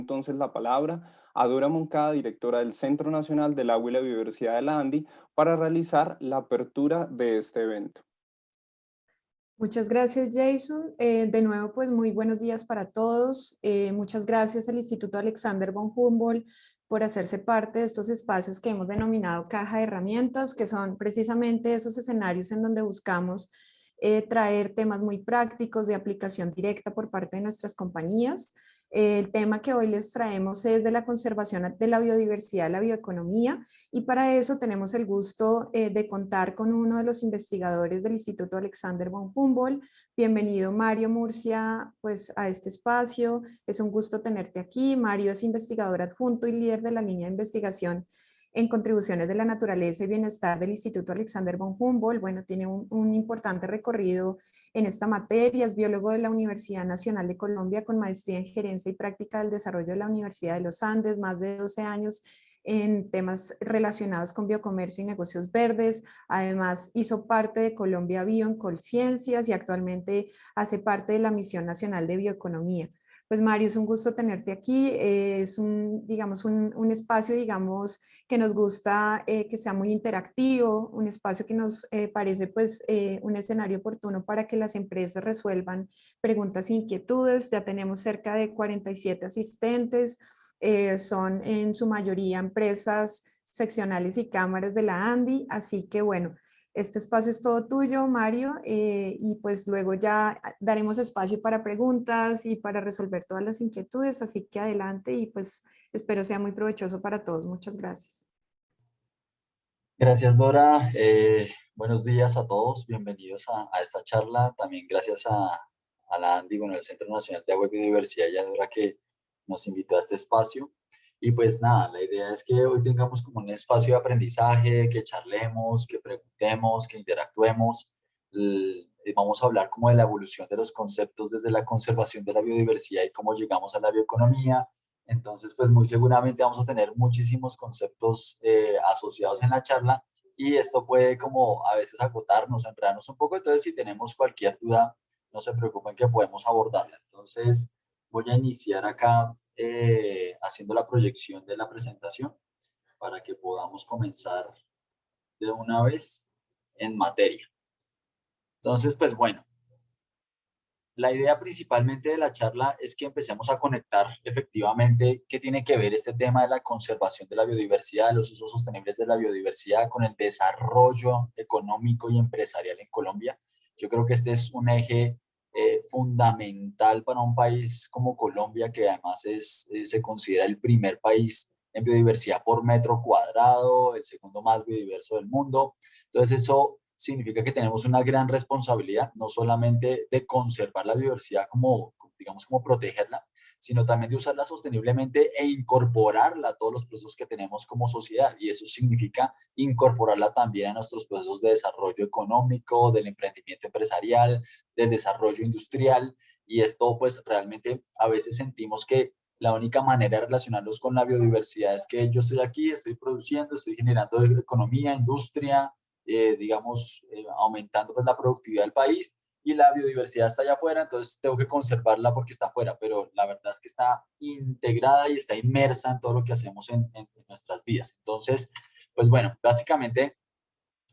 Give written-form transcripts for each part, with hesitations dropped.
Entonces la palabra a Dora Moncada, directora del Centro Nacional del Agua y la Biodiversidad de la ANDI, para realizar la apertura de este evento. Muchas gracias, Jason. De nuevo, pues muy buenos días para todos. Muchas gracias al Instituto Alexander von Humboldt por hacerse parte de estos espacios que hemos denominado caja de herramientas, que son precisamente esos escenarios en donde buscamos traer temas muy prácticos de aplicación directa por parte de nuestras compañías. El tema que hoy les traemos es de la conservación de la biodiversidad, la bioeconomía, y para eso tenemos el gusto de contar con uno de los investigadores del Instituto Alexander von Humboldt. Bienvenido, Mario Murcia, pues a este espacio. Es un gusto tenerte aquí. Mario es investigador adjunto y líder de la línea de investigación en contribuciones de la naturaleza y bienestar del Instituto Alexander von Humboldt. Bueno, tiene un importante recorrido en esta materia, es biólogo de la Universidad Nacional de Colombia con maestría en gerencia y práctica del desarrollo de la Universidad de los Andes, más de 12 años en temas relacionados con biocomercio y negocios verdes. Además, hizo parte de Colombia Bio en Colciencias y actualmente hace parte de la Misión Nacional de Bioeconomía. Pues Mario, es un gusto tenerte aquí. Es digamos, un espacio, digamos, que nos gusta que sea muy interactivo, un espacio que nos parece pues un escenario oportuno para que las empresas resuelvan preguntas e inquietudes. Ya tenemos cerca de 47 asistentes, son en su mayoría empresas seccionales y cámaras de la ANDI, así que bueno, este espacio es todo tuyo, Mario, y pues luego ya daremos espacio para preguntas y para resolver todas las inquietudes, así que adelante y pues espero sea muy provechoso para todos. Muchas gracias. Gracias, Dora. Buenos días a todos. Bienvenidos a esta charla. También gracias a la ANDI, bueno, el Centro Nacional de Agua y Biodiversidad, y a Dora que nos invitó a este espacio. Y pues nada, la idea es que hoy tengamos como un espacio de aprendizaje, que charlemos, que preguntemos, que interactuemos. Vamos a hablar como de la evolución de los conceptos desde la conservación de la biodiversidad y cómo llegamos a la bioeconomía. Entonces, pues muy seguramente vamos a tener muchísimos conceptos asociados en la charla y esto puede como a veces agotarnos, enredarnos un poco. Entonces, si tenemos cualquier duda, no se preocupen que podemos abordarla. Entonces, voy a iniciar acá haciendo la proyección de la presentación para que podamos comenzar de una vez en materia. Entonces, pues bueno. La idea principalmente de la charla es que empecemos a conectar efectivamente qué tiene que ver este tema de la conservación de la biodiversidad, de los usos sostenibles de la biodiversidad con el desarrollo económico y empresarial en Colombia. Yo creo que este es un eje fundamental para un país como Colombia, que además se considera el primer país en biodiversidad por metro cuadrado, el segundo más biodiverso del mundo. Entonces eso significa que tenemos una gran responsabilidad, no solamente de conservar la biodiversidad como, digamos, como protegerla, sino también de usarla sosteniblemente e incorporarla a todos los procesos que tenemos como sociedad. Y eso significa incorporarla también a nuestros procesos de desarrollo económico, del emprendimiento empresarial, del desarrollo industrial. Y esto, pues, realmente a veces sentimos que la única manera de relacionarnos con la biodiversidad es que yo estoy aquí, estoy produciendo, estoy generando economía, industria, digamos, aumentando pues, la productividad del país y la biodiversidad está allá afuera, entonces tengo que conservarla porque está afuera, pero la verdad es que está integrada y está inmersa en todo lo que hacemos en nuestras vidas. Entonces, pues bueno, básicamente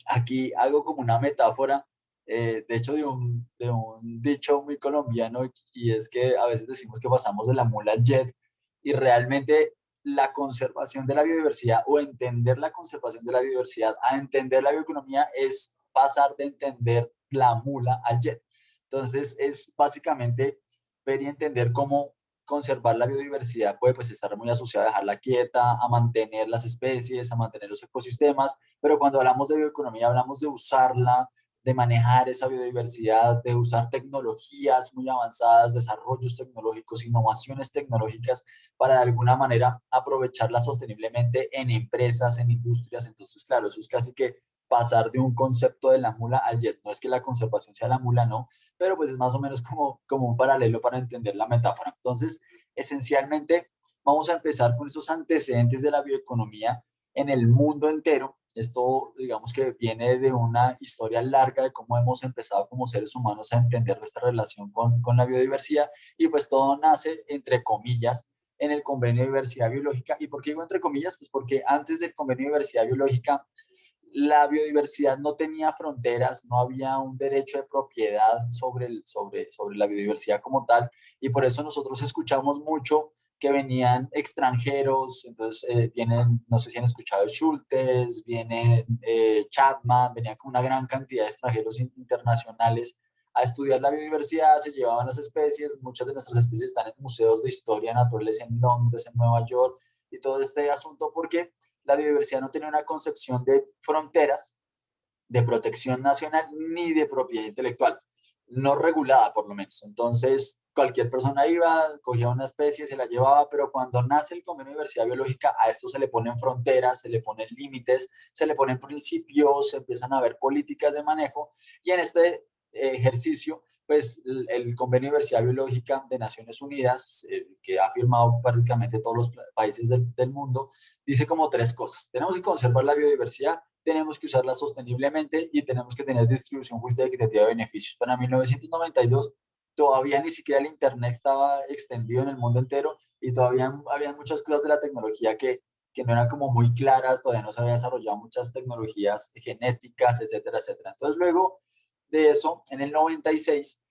aquí hago como una metáfora, de hecho, de un dicho muy colombiano, y es que a veces decimos que pasamos de la mula al jet, y realmente la conservación de la biodiversidad o entender la conservación de la biodiversidad a entender la bioeconomía es pasar de entender la mula al jet. Entonces, es básicamente ver y entender cómo conservar la biodiversidad puede pues estar muy asociada a dejarla quieta, a mantener las especies, a mantener los ecosistemas, pero cuando hablamos de bioeconomía hablamos de usarla, de manejar esa biodiversidad, de usar tecnologías muy avanzadas, desarrollos tecnológicos, innovaciones tecnológicas para de alguna manera aprovecharla sosteniblemente en empresas, en industrias. Entonces, claro, eso es casi que pasar de un concepto de la mula al jet. No es que la conservación sea la mula, no, pero pues es más o menos como un paralelo para entender la metáfora. Entonces, esencialmente, vamos a empezar con esos antecedentes de la bioeconomía en el mundo entero. Esto, digamos que viene de una historia larga de cómo hemos empezado como seres humanos a entender nuestra relación con la biodiversidad y pues todo nace, entre comillas, en el convenio de diversidad biológica. ¿Y por qué digo entre comillas? Pues porque antes del convenio de diversidad biológica, la biodiversidad no tenía fronteras, no había un derecho de propiedad sobre la biodiversidad como tal, y por eso nosotros escuchamos mucho que venían extranjeros. Entonces vienen, no sé si han escuchado Schultes, vienen Chapman, venían con una gran cantidad de extranjeros internacionales a estudiar la biodiversidad, se llevaban las especies. Muchas de nuestras especies están en museos de historia naturales en Londres, en Nueva York, y todo este asunto porque la biodiversidad no tenía una concepción de fronteras, de protección nacional, ni de propiedad intelectual, no regulada por lo menos. Entonces, cualquier persona iba, cogía una especie, se la llevaba, pero cuando nace el convenio de diversidad biológica, a esto se le ponen fronteras, se le ponen límites, se le ponen principios, se empiezan a ver políticas de manejo, y en este ejercicio, pues el convenio de diversidad biológica de Naciones Unidas, que ha firmado prácticamente todos los países del mundo, dice como tres cosas: tenemos que conservar la biodiversidad, tenemos que usarla sosteniblemente y tenemos que tener distribución justa y equitativa de beneficios. Para 1992 todavía ni siquiera el Internet estaba extendido en el mundo entero, y todavía había muchas cosas de la tecnología que no eran como muy claras, todavía no se había desarrollado muchas tecnologías genéticas, etcétera, etcétera. Entonces luego de eso, en el 96,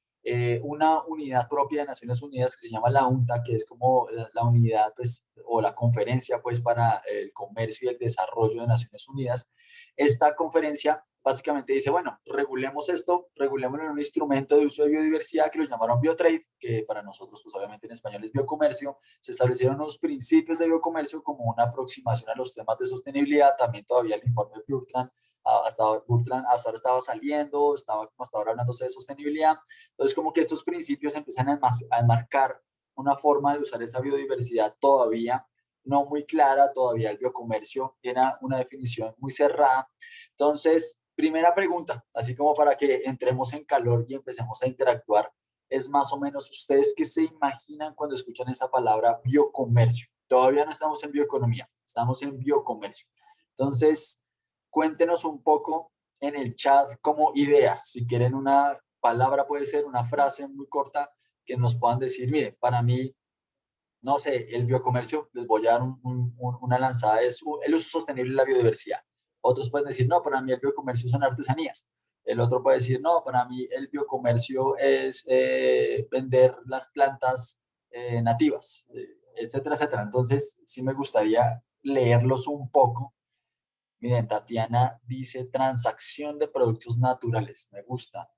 una unidad propia de Naciones Unidas que se llama la UNTA, que es como la unidad, pues, o la conferencia, pues, para el comercio y el desarrollo de Naciones Unidas. Esta conferencia básicamente dice, bueno, regulemos esto, regulémoslo en un instrumento de uso de biodiversidad que lo llamaron Biotrade, que para nosotros, pues obviamente en español es biocomercio. Se establecieron unos principios de biocomercio como una aproximación a los temas de sostenibilidad. También todavía el informe Brundtland, hasta ahora estaba saliendo, estaba como hasta ahora hablándose de sostenibilidad. Entonces, como que estos principios empiezan a enmarcar una forma de usar esa biodiversidad todavía no muy clara. Todavía el biocomercio tiene una definición muy cerrada. Entonces, primera pregunta, así como para que entremos en calor y empecemos a interactuar, es más o menos, ¿ustedes qué se imaginan cuando escuchan esa palabra biocomercio? Todavía no estamos en bioeconomía, estamos en biocomercio. Entonces, cuéntenos un poco en el chat como ideas. Si quieren una palabra, puede ser una frase muy corta que nos puedan decir, mire, para mí, no sé, el biocomercio, les voy a dar una lanzada, es el uso sostenible de la biodiversidad. Otros pueden decir, no, para mí el biocomercio son artesanías. El otro puede decir, no, para mí el biocomercio es vender las plantas nativas, etcétera, etcétera. Entonces, sí me gustaría leerlos un poco. Miren, Tatiana dice transacción de productos naturales. Me gusta.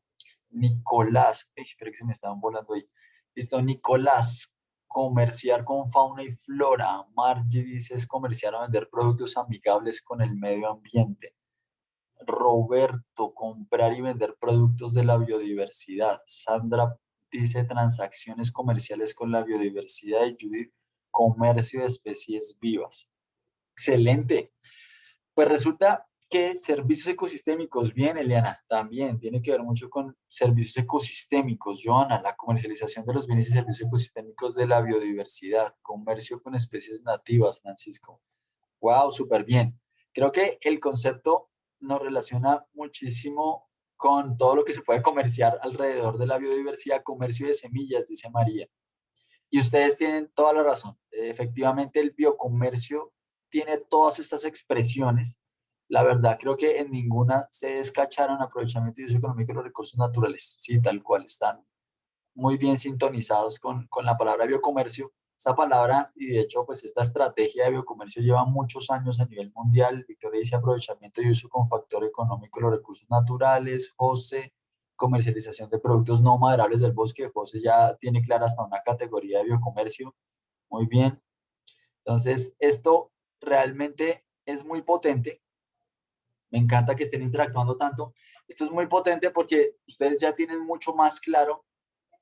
Nicolás, espera que se me estaban volando ahí. Listo, Nicolás, comerciar con fauna y flora. Margie dice es comerciar o vender productos amigables con el medio ambiente. Roberto, comprar y vender productos de la biodiversidad. Sandra dice transacciones comerciales con la biodiversidad. Y Judith, comercio de especies vivas. Excelente. Pues resulta que servicios ecosistémicos, bien, Eliana, también tiene que ver mucho con servicios ecosistémicos. Joana, la comercialización de los bienes y servicios ecosistémicos de la biodiversidad, comercio con especies nativas, Francisco. Wow, súper bien. Creo que el concepto nos relaciona muchísimo con todo lo que se puede comerciar alrededor de la biodiversidad. Comercio de semillas, dice María. Y ustedes tienen toda la razón. Efectivamente, el biocomercio tiene todas estas expresiones. La verdad, creo que en ninguna se descacharon aprovechamiento y uso económico de los recursos naturales. Sí, tal cual, están muy bien sintonizados con la palabra biocomercio. Esta palabra, y de hecho, pues esta estrategia de biocomercio lleva muchos años a nivel mundial. Victoria dice aprovechamiento y uso con factor económico de los recursos naturales. José, comercialización de productos no maderables del bosque. José ya tiene clara hasta una categoría de biocomercio. Muy bien. Entonces, esto realmente es muy potente. Me encanta que estén interactuando tanto. Esto es muy potente porque ustedes ya tienen mucho más claro,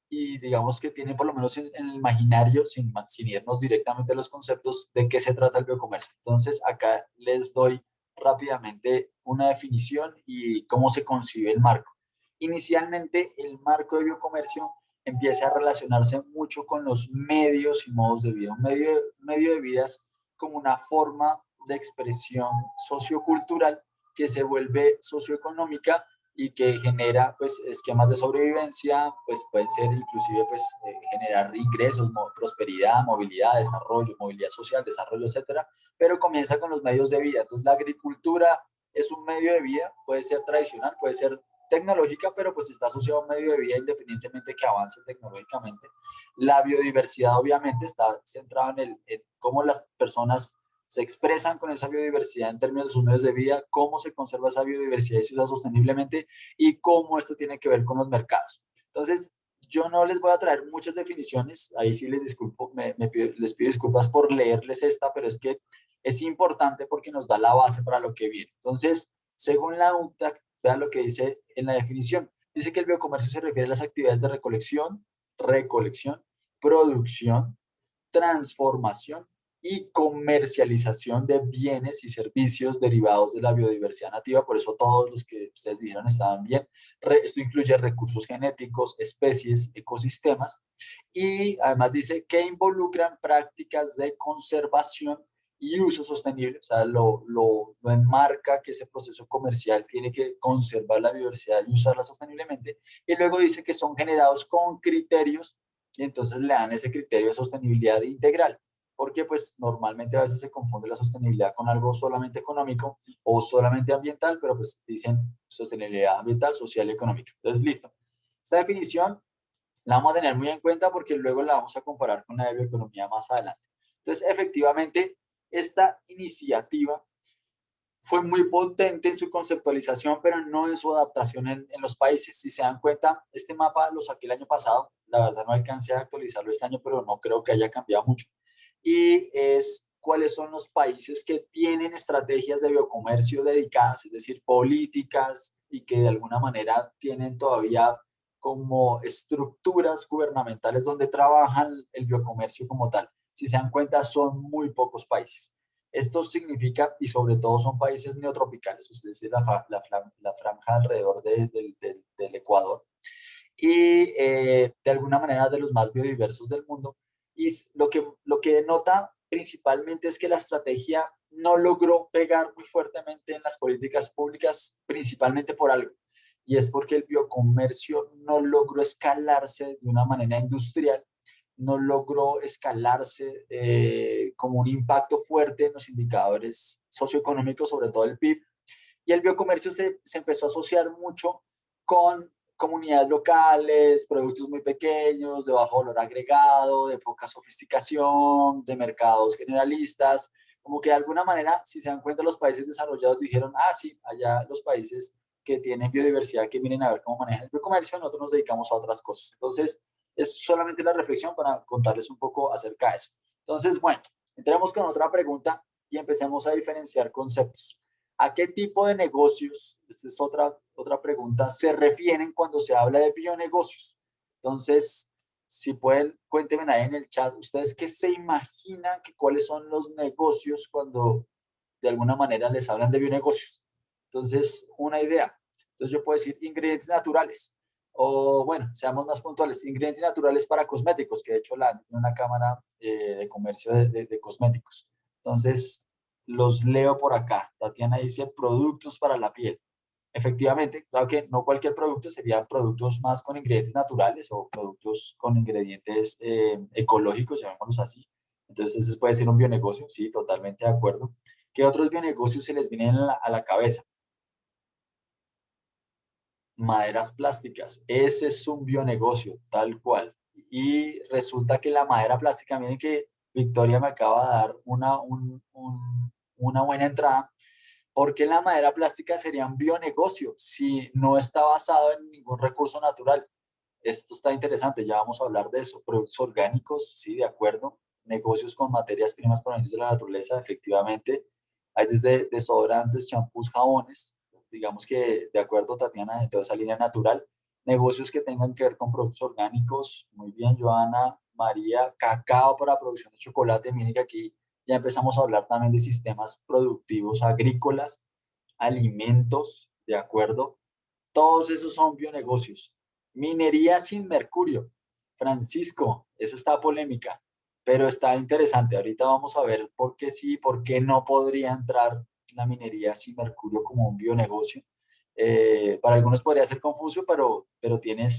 y digamos que tienen por lo menos en el imaginario, sin irnos directamente a los conceptos, de qué se trata el biocomercio. Entonces, acá les doy rápidamente una definición y cómo se concibe el marco. Inicialmente, el marco de biocomercio empieza a relacionarse mucho con los medios y modos de vida. Un medio de vida es como una forma de expresión sociocultural que se vuelve socioeconómica y que genera pues esquemas de sobrevivencia, pues pueden ser inclusive pues generar ingresos, prosperidad, movilidad, desarrollo, movilidad social, desarrollo, etcétera, pero comienza con los medios de vida. Entonces la agricultura es un medio de vida, puede ser tradicional, puede ser tecnológica, pero pues está asociado a un medio de vida independientemente que avance tecnológicamente. La biodiversidad obviamente está centrada en cómo las personas se expresan con esa biodiversidad en términos de sus medios de vida, cómo se conserva esa biodiversidad y se usa sosteniblemente y cómo esto tiene que ver con los mercados. Entonces, yo no les voy a traer muchas definiciones, ahí sí les disculpo, les pido disculpas por leerles esta, pero es que es importante porque nos da la base para lo que viene. Entonces, según la UNCTAD, vean lo que dice en la definición. Dice que el biocomercio se refiere a las actividades de recolección, producción, transformación y comercialización de bienes y servicios derivados de la biodiversidad nativa. Por eso todos los que ustedes dijeron estaban bien. Esto incluye recursos genéticos, especies, ecosistemas, y además dice que involucran prácticas de conservación y uso sostenible. O sea, lo enmarca que ese proceso comercial tiene que conservar la biodiversidad y usarla sosteniblemente. Y luego dice que son generados con criterios, y entonces le dan ese criterio de sostenibilidad integral, porque pues normalmente a veces se confunde la sostenibilidad con algo solamente económico o solamente ambiental, pero pues dicen sostenibilidad ambiental, social y económica. Entonces, listo. Esta definición la vamos a tener muy en cuenta porque luego la vamos a comparar con la de bioeconomía más adelante. Entonces, efectivamente, esta iniciativa fue muy potente en su conceptualización, pero no en su adaptación en los países. Si se dan cuenta, este mapa lo saqué el año pasado, la verdad no alcancé a actualizarlo este año, pero no creo que haya cambiado mucho. Y es cuáles son los países que tienen estrategias de biocomercio dedicadas, es decir, políticas y que de alguna manera tienen todavía como estructuras gubernamentales donde trabajan el biocomercio como tal. Si se dan cuenta, son muy pocos países. Esto significa, y sobre todo son países neotropicales, es decir, la franja alrededor del Ecuador, y de alguna manera de los más biodiversos del mundo. Y lo que denota principalmente es que la estrategia no logró pegar muy fuertemente en las políticas públicas, principalmente por algo, y es porque el biocomercio no logró escalarse de una manera industrial, no logró escalarse como un impacto fuerte en los indicadores socioeconómicos, sobre todo el PIB, y el biocomercio se empezó a asociar mucho con comunidades locales, productos muy pequeños, de bajo valor agregado, de poca sofisticación, de mercados generalistas, como que de alguna manera, si se dan cuenta, los países desarrollados dijeron, ah, sí, allá los países que tienen biodiversidad, que miren a ver cómo manejan el biocomercio, nosotros nos dedicamos a otras cosas. Entonces, es solamente la reflexión para contarles un poco acerca de eso. Entonces, bueno, entremos con otra pregunta y empecemos a diferenciar conceptos. ¿A qué tipo de negocios, esta es otra pregunta, se refieren cuando se habla de bionegocios? Entonces, si pueden, cuéntenme ahí en el chat, ¿ustedes qué se imaginan que cuáles son los negocios cuando de alguna manera les hablan de bionegocios? Entonces, una idea. Entonces, yo puedo decir ingredientes naturales. O, bueno, seamos más puntuales, ingredientes naturales para cosméticos, que de hecho tiene una cámara de comercio de cosméticos. Entonces, los leo por acá. Tatiana dice productos para la piel. Efectivamente, claro que no cualquier producto, serían productos más con ingredientes naturales o productos con ingredientes ecológicos, llamémoslos así. Entonces, ese puede ser un bionegocio, sí, totalmente de acuerdo. ¿Qué otros bionegocios se les vienen a la cabeza? Maderas plásticas, ese es un bionegocio, tal cual. Y resulta que la madera plástica, miren que Victoria me acaba de dar una buena entrada, porque la madera plástica sería un bionegocio si no está basado en ningún recurso natural. Esto está interesante, ya vamos a hablar de eso. Productos orgánicos, sí, de acuerdo. Negocios con materias primas provenientes de la naturaleza, efectivamente. Hay desde desodorantes, champús, jabones, digamos que de acuerdo, Tatiana, de toda esa línea natural. Negocios que tengan que ver con productos orgánicos, muy bien, Joana, María, cacao para producción de chocolate. Miren que aquí ya empezamos a hablar también de sistemas productivos agrícolas, alimentos, de acuerdo. Todos esos son bionegocios. Minería sin mercurio. Francisco, esa está polémica, pero está interesante. Ahorita vamos a ver por qué sí, por qué no podría entrar la minería sin mercurio como un bionegocio. Para algunos podría ser confuso, pero tiene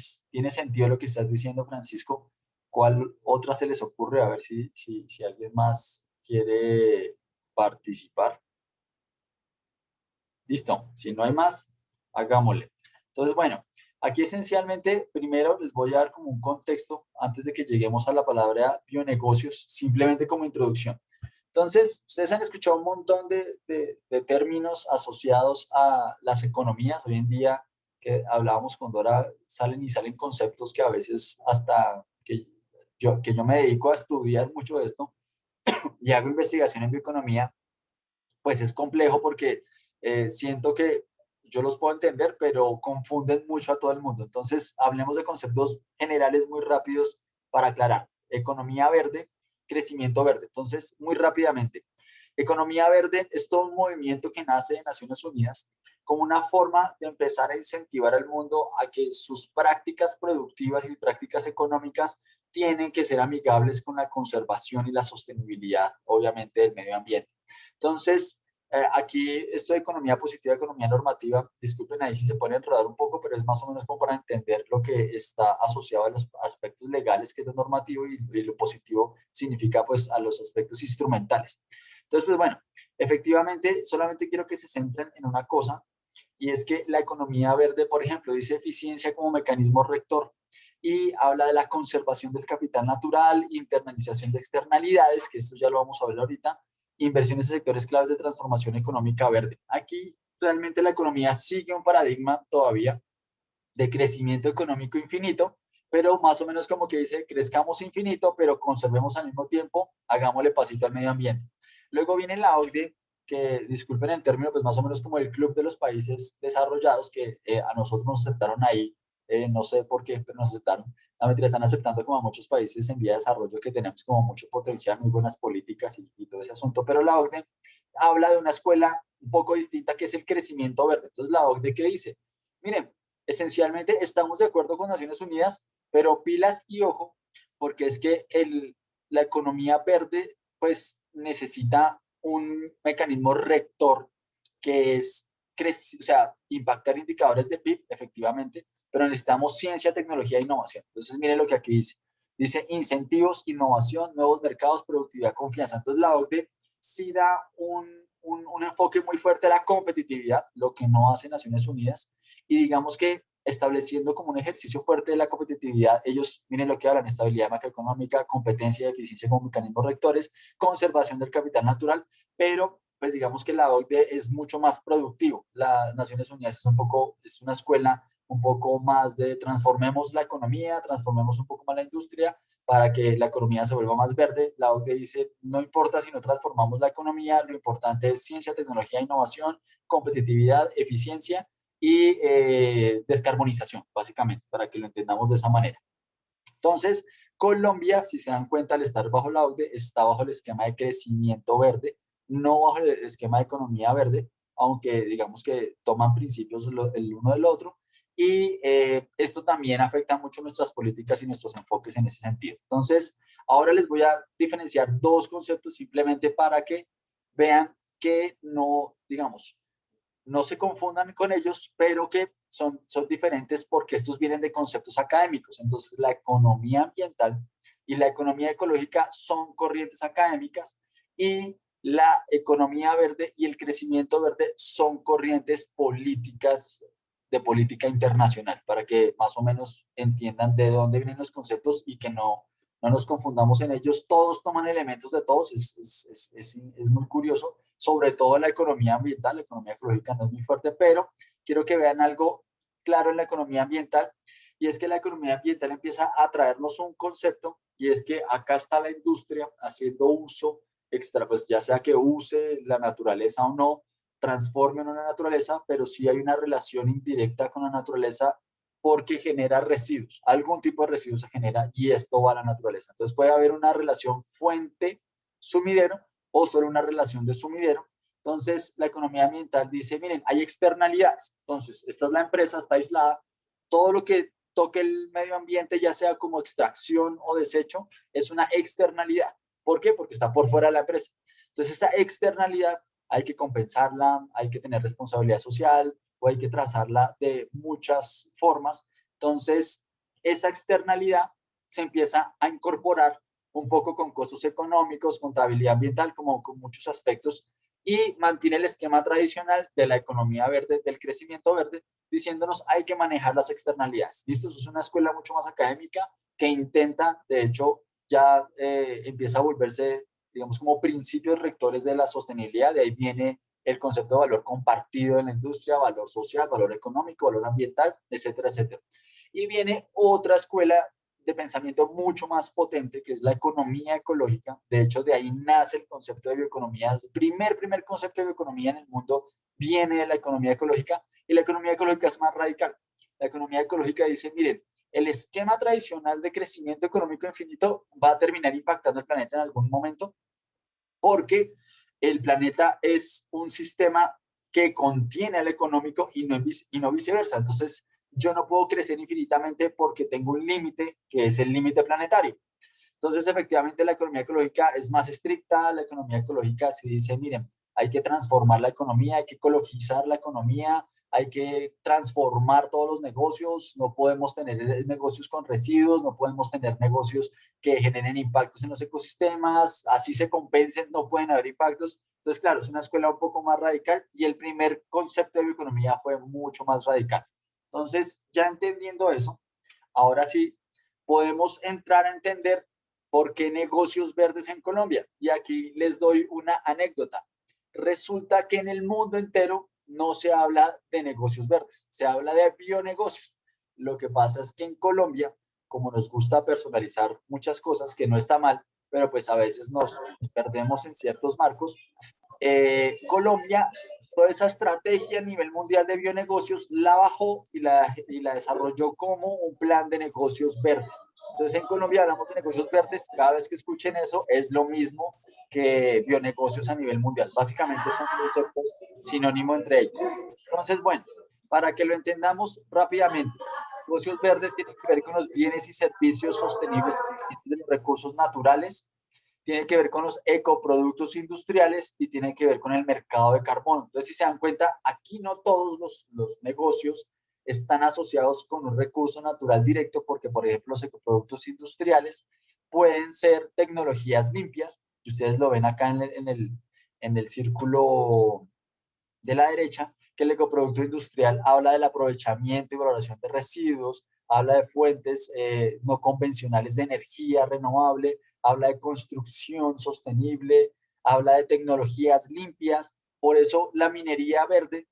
sentido lo que estás diciendo, Francisco. ¿Cuál otra se les ocurre? A ver si alguien más quiere participar. Listo, si no hay más, hagámosle. Entonces, bueno, aquí esencialmente, primero les voy a dar como un contexto antes de que lleguemos a la palabra bionegocios, simplemente como introducción. Entonces, ustedes han escuchado un montón de términos asociados a las economías. Hoy en día, que hablábamos con Dora, salen y salen conceptos que a veces hasta que yo me dedico a estudiar mucho de esto y hago investigación en bioeconomía, pues es complejo porque siento que yo los puedo entender, pero confunden mucho a todo el mundo. Entonces, hablemos de conceptos generales muy rápidos para aclarar. Economía verde, crecimiento verde. Entonces, muy rápidamente. Economía verde es todo un movimiento que nace de Naciones Unidas como una forma de empezar a incentivar al mundo a que sus prácticas productivas y prácticas económicas tienen que ser amigables con la conservación y la sostenibilidad, obviamente, del medio ambiente. Entonces, aquí esto de economía positiva, economía normativa, disculpen ahí si se puede enredar un poco, pero es más o menos como para entender lo que está asociado a los aspectos legales, que es lo normativo, y lo positivo significa pues a los aspectos instrumentales. Entonces, pues bueno, efectivamente, solamente quiero que se centren en una cosa, y es que la economía verde, por ejemplo, dice eficiencia como mecanismo rector y habla de la conservación del capital natural, internalización de externalidades, que esto ya lo vamos a ver ahorita, inversiones en sectores claves de transformación económica verde. Aquí realmente la economía sigue un paradigma todavía de crecimiento económico infinito, pero más o menos como que dice, crezcamos infinito, pero conservemos al mismo tiempo, hagámosle pasito al medio ambiente. Luego viene la OCDE, que disculpen el término, pues más o menos como el club de los países desarrollados, que a nosotros nos aceptaron ahí, no sé por qué, pero nos aceptaron. La mentira, están aceptando como a muchos países en vía de desarrollo que tenemos como mucho potencial, muy buenas políticas y todo ese asunto, pero la OCDE habla de una escuela un poco distinta que es el crecimiento verde. Entonces, la OCDE, ¿qué dice? Miren, esencialmente estamos de acuerdo con Naciones Unidas, pero pilas y ojo, porque es que la economía verde pues necesita un mecanismo rector que es o sea, impactar indicadores de PIB, efectivamente, pero necesitamos ciencia, tecnología e innovación. Entonces, mire lo que aquí dice. Dice incentivos, innovación, nuevos mercados, productividad, confianza. Entonces, la OCDE sí da un enfoque muy fuerte a la competitividad, lo que no hace Naciones Unidas, y digamos que estableciendo como un ejercicio fuerte de la competitividad, ellos, miren lo que hablan, estabilidad macroeconómica, competencia y eficiencia como mecanismos rectores, conservación del capital natural, pero pues digamos que la OCDE es mucho más productivo. Las Naciones Unidas es una escuela un poco más de transformemos la economía, transformemos un poco más la industria para que la economía se vuelva más verde. La OCDE dice, no importa si no transformamos la economía, lo importante es ciencia, tecnología, innovación, competitividad, eficiencia y descarbonización, básicamente, para que lo entendamos de esa manera. Entonces, Colombia, si se dan cuenta, al estar bajo la OCDE, está bajo el esquema de crecimiento verde, no bajo el esquema de economía verde, aunque digamos que toman principios el uno del otro. Y esto también afecta mucho nuestras políticas y nuestros enfoques en ese sentido. Entonces, ahora les voy a diferenciar dos conceptos simplemente para que vean que no, digamos, no se confundan con ellos, pero que son diferentes porque estos vienen de conceptos académicos. Entonces, la economía ambiental y la economía ecológica son corrientes académicas y la economía verde y el crecimiento verde son corrientes políticas de política internacional, para que más o menos entiendan de dónde vienen los conceptos y que no nos confundamos en ellos. Todos toman elementos de todos, es muy curioso, sobre todo la economía ambiental. La economía ecológica no es muy fuerte, pero quiero que vean algo claro en la economía ambiental, y es que la economía ambiental empieza a traernos un concepto, y es que acá está la industria haciendo uso extra, pues ya sea que use la naturaleza o no, transforme en una naturaleza, pero sí hay una relación indirecta con la naturaleza porque genera residuos, algún tipo de residuos se genera y esto va a la naturaleza. Entonces puede haber una relación fuente-sumidero o solo una relación de sumidero. Entonces la economía ambiental dice, miren, hay externalidades. Entonces, esta es la empresa, está aislada. Todo lo que toque el medio ambiente, ya sea como extracción o desecho, es una externalidad. ¿Por qué? Porque está por fuera de la empresa. Entonces, esa externalidad hay que compensarla, hay que tener responsabilidad social, o hay que trazarla de muchas formas. Entonces, esa externalidad se empieza a incorporar un poco con costos económicos, contabilidad ambiental, como con muchos aspectos, y mantiene el esquema tradicional de la economía verde, del crecimiento verde, diciéndonos hay que manejar las externalidades. ¿Listo? Eso es una escuela mucho más académica que intenta, de hecho, ya empieza a volverse, digamos, como principios rectores de la sostenibilidad. De ahí viene el concepto de valor compartido en la industria, valor social, valor económico, valor ambiental, etcétera, etcétera. Y viene otra escuela de pensamiento mucho más potente, que es la economía ecológica. De hecho, de ahí nace el concepto de bioeconomía. El primer concepto de bioeconomía en el mundo viene de la economía ecológica, y la economía ecológica es más radical. La economía ecológica dice, miren, el esquema tradicional de crecimiento económico infinito va a terminar impactando el planeta en algún momento, porque el planeta es un sistema que contiene al económico y no viceversa. Entonces, yo no puedo crecer infinitamente porque tengo un límite, que es el límite planetario. Entonces, efectivamente, la economía ecológica es más estricta. La economía ecológica se dice, miren, hay que transformar la economía, hay que ecologizar la economía, hay que transformar todos los negocios, no podemos tener negocios con residuos, no podemos tener negocios que generen impactos en los ecosistemas, así se compensen, no pueden haber impactos. Entonces, claro, es una escuela un poco más radical, y el primer concepto de bioeconomía fue mucho más radical. Entonces, ya entendiendo eso, ahora sí podemos entrar a entender por qué negocios verdes en Colombia. Y aquí les doy una anécdota. Resulta que en el mundo entero no se habla de negocios verdes, se habla de bionegocios. Lo que pasa es que en Colombia, como nos gusta personalizar muchas cosas, que no está mal, pero pues a veces nos perdemos en ciertos marcos, Colombia, toda esa estrategia a nivel mundial de bionegocios la bajó y la desarrolló como un plan de negocios verdes. Entonces, en Colombia hablamos de negocios verdes, cada vez que escuchen eso es lo mismo que bionegocios a nivel mundial. Básicamente son conceptos sinónimos entre ellos. Entonces, bueno, para que lo entendamos rápidamente, negocios verdes tienen que ver con los bienes y servicios sostenibles de los recursos naturales, tiene que ver con los ecoproductos industriales y tiene que ver con el mercado de carbono. Entonces, si se dan cuenta, aquí no todos los negocios están asociados con un recurso natural directo, porque, por ejemplo, los ecoproductos industriales pueden ser tecnologías limpias, y ustedes lo ven acá en el círculo de la derecha, que el ecoproducto industrial habla del aprovechamiento y valoración de residuos, habla de fuentes no convencionales de energía renovable, habla de construcción sostenible, habla de tecnologías limpias. Por eso la minería verde,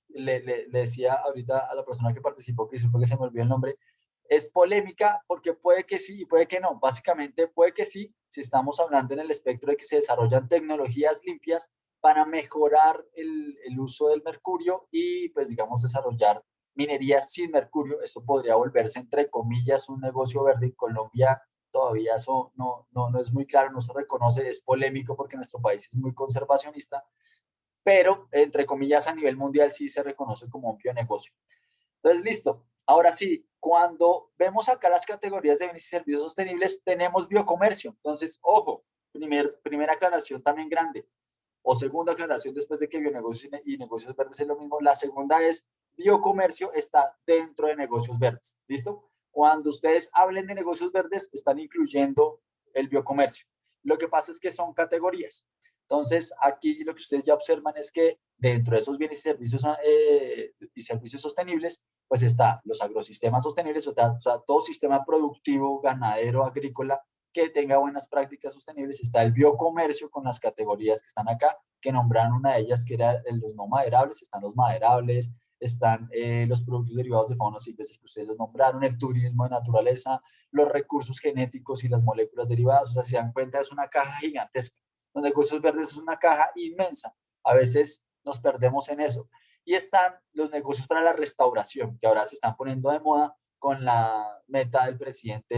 le decía ahorita a la persona que participó, que supo que se me olvidó el nombre, es polémica porque puede que sí y puede que no. Básicamente puede que sí, si estamos hablando en el espectro de que se desarrollan tecnologías limpias para mejorar el uso del mercurio y, pues, digamos, desarrollar minería sin mercurio. Esto podría volverse, entre comillas, un negocio verde. En Colombia todavía eso no es muy claro, no se reconoce, es polémico porque nuestro país es muy conservacionista, pero, entre comillas, a nivel mundial sí se reconoce como un bionegocio. Entonces, listo. Ahora sí, cuando vemos acá las categorías de bienes y servicios sostenibles, tenemos biocomercio. Entonces, ojo, primera aclaración también grande, o segunda aclaración después de que bionegocios y negocios verdes es lo mismo. La segunda es biocomercio está dentro de negocios verdes. ¿Listo? Cuando ustedes hablen de negocios verdes, están incluyendo el biocomercio. Lo que pasa es que son categorías. Entonces, aquí lo que ustedes ya observan es que dentro de esos bienes y servicios sostenibles, pues está los agrosistemas sostenibles, o sea, todo sistema productivo, ganadero, agrícola, que tenga buenas prácticas sostenibles. Está el biocomercio con las categorías que están acá, que nombraron una de ellas que era los no maderables. Están los maderables, están los productos derivados de fauna silvestre que ustedes los nombraron, el turismo de naturaleza, los recursos genéticos y las moléculas derivadas. O sea, si se dan cuenta, es una caja gigantesca. Los negocios verdes es una caja inmensa. A veces nos perdemos en eso. Y están los negocios para la restauración, que ahora se están poniendo de moda con la meta del presidente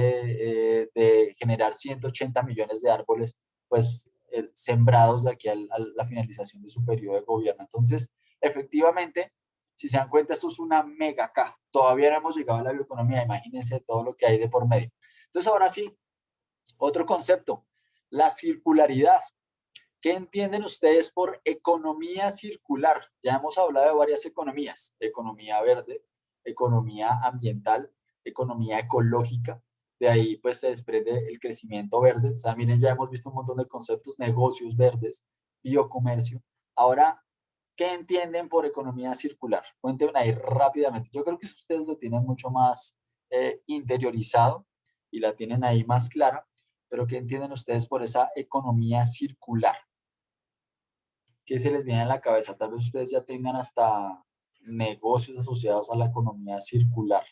de generar 180 millones de árboles, pues, sembrados de aquí a la finalización de su periodo de gobierno. Entonces, efectivamente, si se dan cuenta, esto es una mega caja. Todavía no hemos llegado a la bioeconomía, imagínense todo lo que hay de por medio. Entonces, ahora sí, otro concepto, la circularidad. ¿Qué entienden ustedes por economía circular? Ya hemos hablado de varias economías: economía verde, economía ambiental, economía ecológica. De ahí pues se desprende el crecimiento verde. O sea, miren, ya hemos visto un montón de conceptos: negocios verdes, biocomercio. Ahora, ¿qué entienden por economía circular? Cuéntenme ahí rápidamente. Yo creo que eso ustedes lo tienen mucho más interiorizado y la tienen ahí más clara, pero ¿qué entienden ustedes por esa economía circular? ¿Qué se les viene a la cabeza? Tal vez ustedes ya tengan hasta negocios asociados a la economía circular.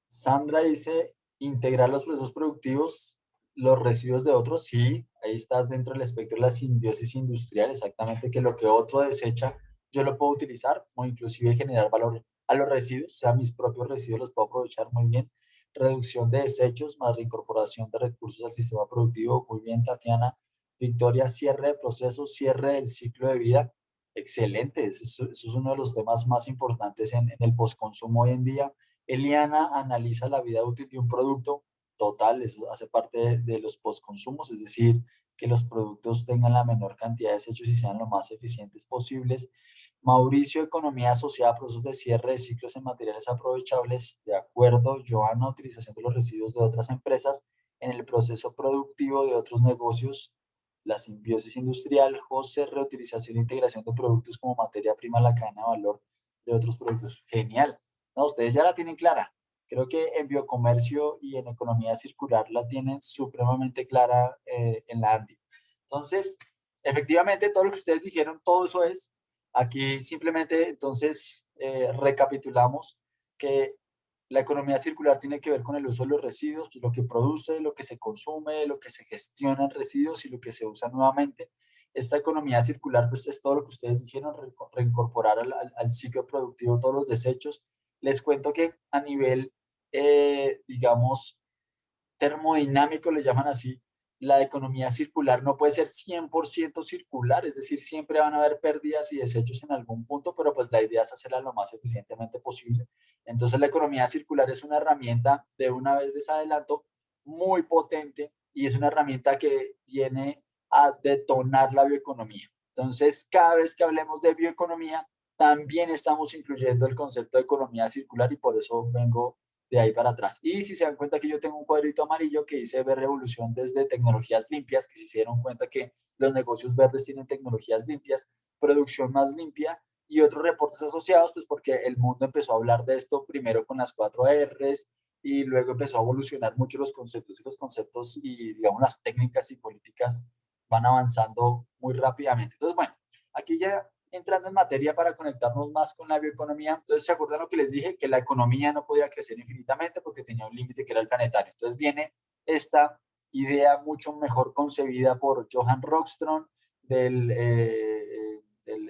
Sandra dice: integrar los procesos productivos, los residuos de otros. Sí, ahí estás dentro del espectro de la simbiosis industrial, exactamente, que lo que otro desecha, yo lo puedo utilizar o inclusive generar valor a los residuos, o sea, mis propios residuos los puedo aprovechar muy bien. Reducción de desechos más reincorporación de recursos al sistema productivo. Muy bien, Tatiana. Victoria: cierre de procesos, cierre del ciclo de vida. Excelente, eso es uno de los temas más importantes en el postconsumo hoy en día. Eliana: analiza la vida útil de un producto. Total, eso hace parte de los postconsumos, es decir, que los productos tengan la menor cantidad de desechos y sean lo más eficientes posibles. Mauricio: economía asociada a procesos de cierre de ciclos en materiales aprovechables. De acuerdo. Joana: utilización de los residuos de otras empresas en el proceso productivo de otros negocios. La simbiosis industrial. José: reutilización e integración de productos como materia prima en la cadena de valor de otros productos. Genial. No, ustedes ya la tienen clara. Creo que en biocomercio y en economía circular la tienen supremamente clara en la ANDI. Entonces, efectivamente, todo lo que ustedes dijeron, todo eso es. Aquí simplemente, entonces, recapitulamos que la economía circular tiene que ver con el uso de los residuos, pues lo que produce, lo que se consume, lo que se gestiona en residuos y lo que se usa nuevamente. Esta economía circular, pues es todo lo que ustedes dijeron: reincorporar al ciclo productivo todos los desechos. Les cuento que a nivel, digamos, termodinámico, le llaman así, la economía circular no puede ser 100% circular, es decir, siempre van a haber pérdidas y desechos en algún punto, pero pues la idea es hacerla lo más eficientemente posible. Entonces la economía circular es una herramienta, de una vez les adelanto, muy potente, y es una herramienta que viene a detonar la bioeconomía. Entonces, cada vez que hablemos de bioeconomía, también estamos incluyendo el concepto de economía circular, y por eso vengo de ahí para atrás. Y si se dan cuenta que yo tengo un cuadrito amarillo que dice ver revolución desde tecnologías limpias, que si se dieron cuenta que los negocios verdes tienen tecnologías limpias, producción más limpia y otros reportes asociados, pues porque el mundo empezó a hablar de esto primero con las 4 Rs, y luego empezó a evolucionar mucho los conceptos y digamos las técnicas y políticas van avanzando muy rápidamente. Entonces, bueno, aquí ya entrando en materia para conectarnos más con la bioeconomía. Entonces, ¿se acuerdan lo que les dije? Que la economía no podía crecer infinitamente porque tenía un límite que era el planetario. Entonces viene esta idea mucho mejor concebida por Johan Rockström del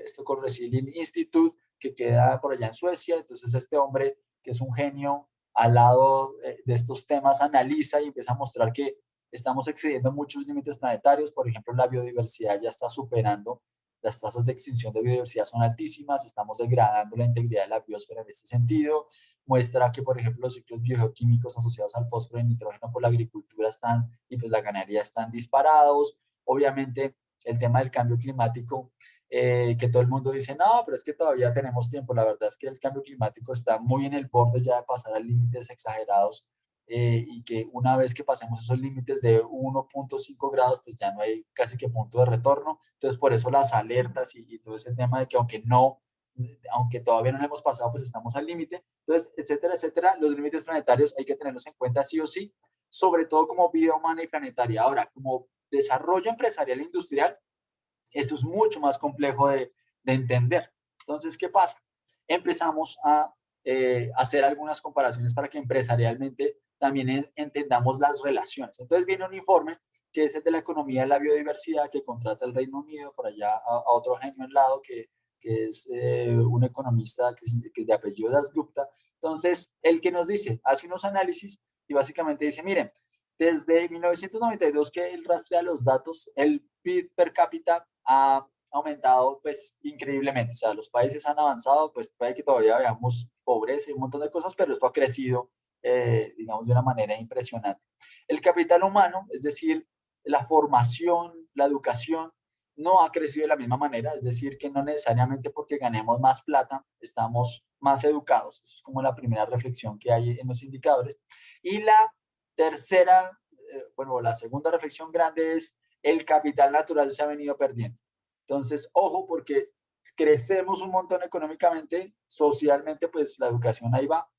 Stockholm Resilient Institute, que queda por allá en Suecia. Entonces este hombre, que es un genio al lado de estos temas, analiza y empieza a mostrar que estamos excediendo muchos límites planetarios. Por ejemplo, la biodiversidad ya está superando, las tasas de extinción de biodiversidad son altísimas, estamos degradando la integridad de la biosfera en este sentido. Muestra que, por ejemplo, los ciclos biogeoquímicos asociados al fósforo y nitrógeno por la agricultura están, y pues la ganadería están disparados. Obviamente, el tema del cambio climático, que todo el mundo dice, no, pero es que todavía tenemos tiempo. La verdad es que el cambio climático está muy en el borde ya de pasar a límites exagerados, y que una vez que pasemos esos límites de 1,5 grados, pues ya no hay casi que punto de retorno. Entonces, por eso las alertas y todo ese tema de que aunque todavía no lo hemos pasado, pues estamos al límite. Entonces, etcétera, etcétera. Los límites planetarios hay que tenerlos en cuenta sí o sí, sobre todo como vida humana y planetaria. Ahora, como desarrollo empresarial e industrial, esto es mucho más complejo de entender. Entonces, ¿qué pasa? Empezamos a hacer algunas comparaciones para que empresarialmente también entendamos las relaciones. Entonces viene un informe que es el de la economía de la biodiversidad, que contrata el Reino Unido, por allá a otro genio al lado, que es un economista que de apellido Dasgupta. Entonces, el que nos dice, hace unos análisis y básicamente dice, miren, desde 1992 que él rastrea los datos, el PIB per cápita ha aumentado pues increíblemente. O sea, los países han avanzado, pues puede que todavía veamos pobreza y un montón de cosas, pero esto ha crecido digamos, de una manera impresionante. El capital humano, es decir, la formación, la educación, no ha crecido de la misma manera, es decir, que no necesariamente porque ganemos más plata estamos más educados. Eso es como la primera reflexión que hay en los indicadores. Y la tercera, bueno, la segunda reflexión grande es el capital natural se ha venido perdiendo. Entonces, ojo, porque crecemos un montón económicamente, socialmente, pues la educación ahí va,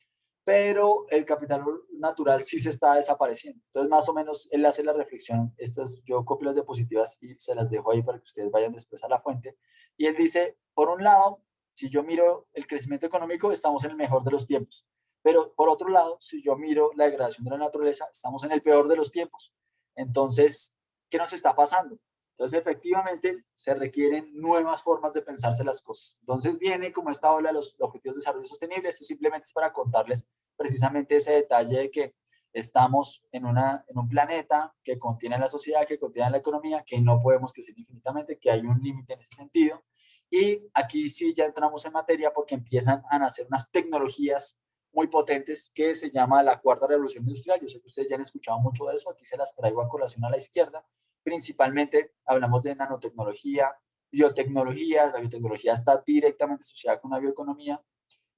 pero el capital natural sí se está desapareciendo. Entonces, más o menos, él hace la reflexión, estas, yo copio las diapositivas y se las dejo ahí para que ustedes vayan después a la fuente, y él dice, por un lado, si yo miro el crecimiento económico, estamos en el mejor de los tiempos, pero por otro lado, si yo miro la degradación de la naturaleza, estamos en el peor de los tiempos. Entonces, ¿qué nos está pasando? Entonces, efectivamente, se requieren nuevas formas de pensarse las cosas. Entonces, viene como esta ola de los Objetivos de Desarrollo Sostenible. Esto simplemente es para contarles precisamente ese detalle de que estamos en un planeta que contiene la sociedad, que contiene la economía, que no podemos crecer infinitamente, que hay un límite en ese sentido. Y aquí sí ya entramos en materia porque empiezan a nacer unas tecnologías muy potentes que se llama la cuarta revolución industrial. Yo sé que ustedes ya han escuchado mucho de eso, aquí se las traigo a colación a la izquierda. Principalmente hablamos de nanotecnología, biotecnología. La biotecnología está directamente asociada con la bioeconomía,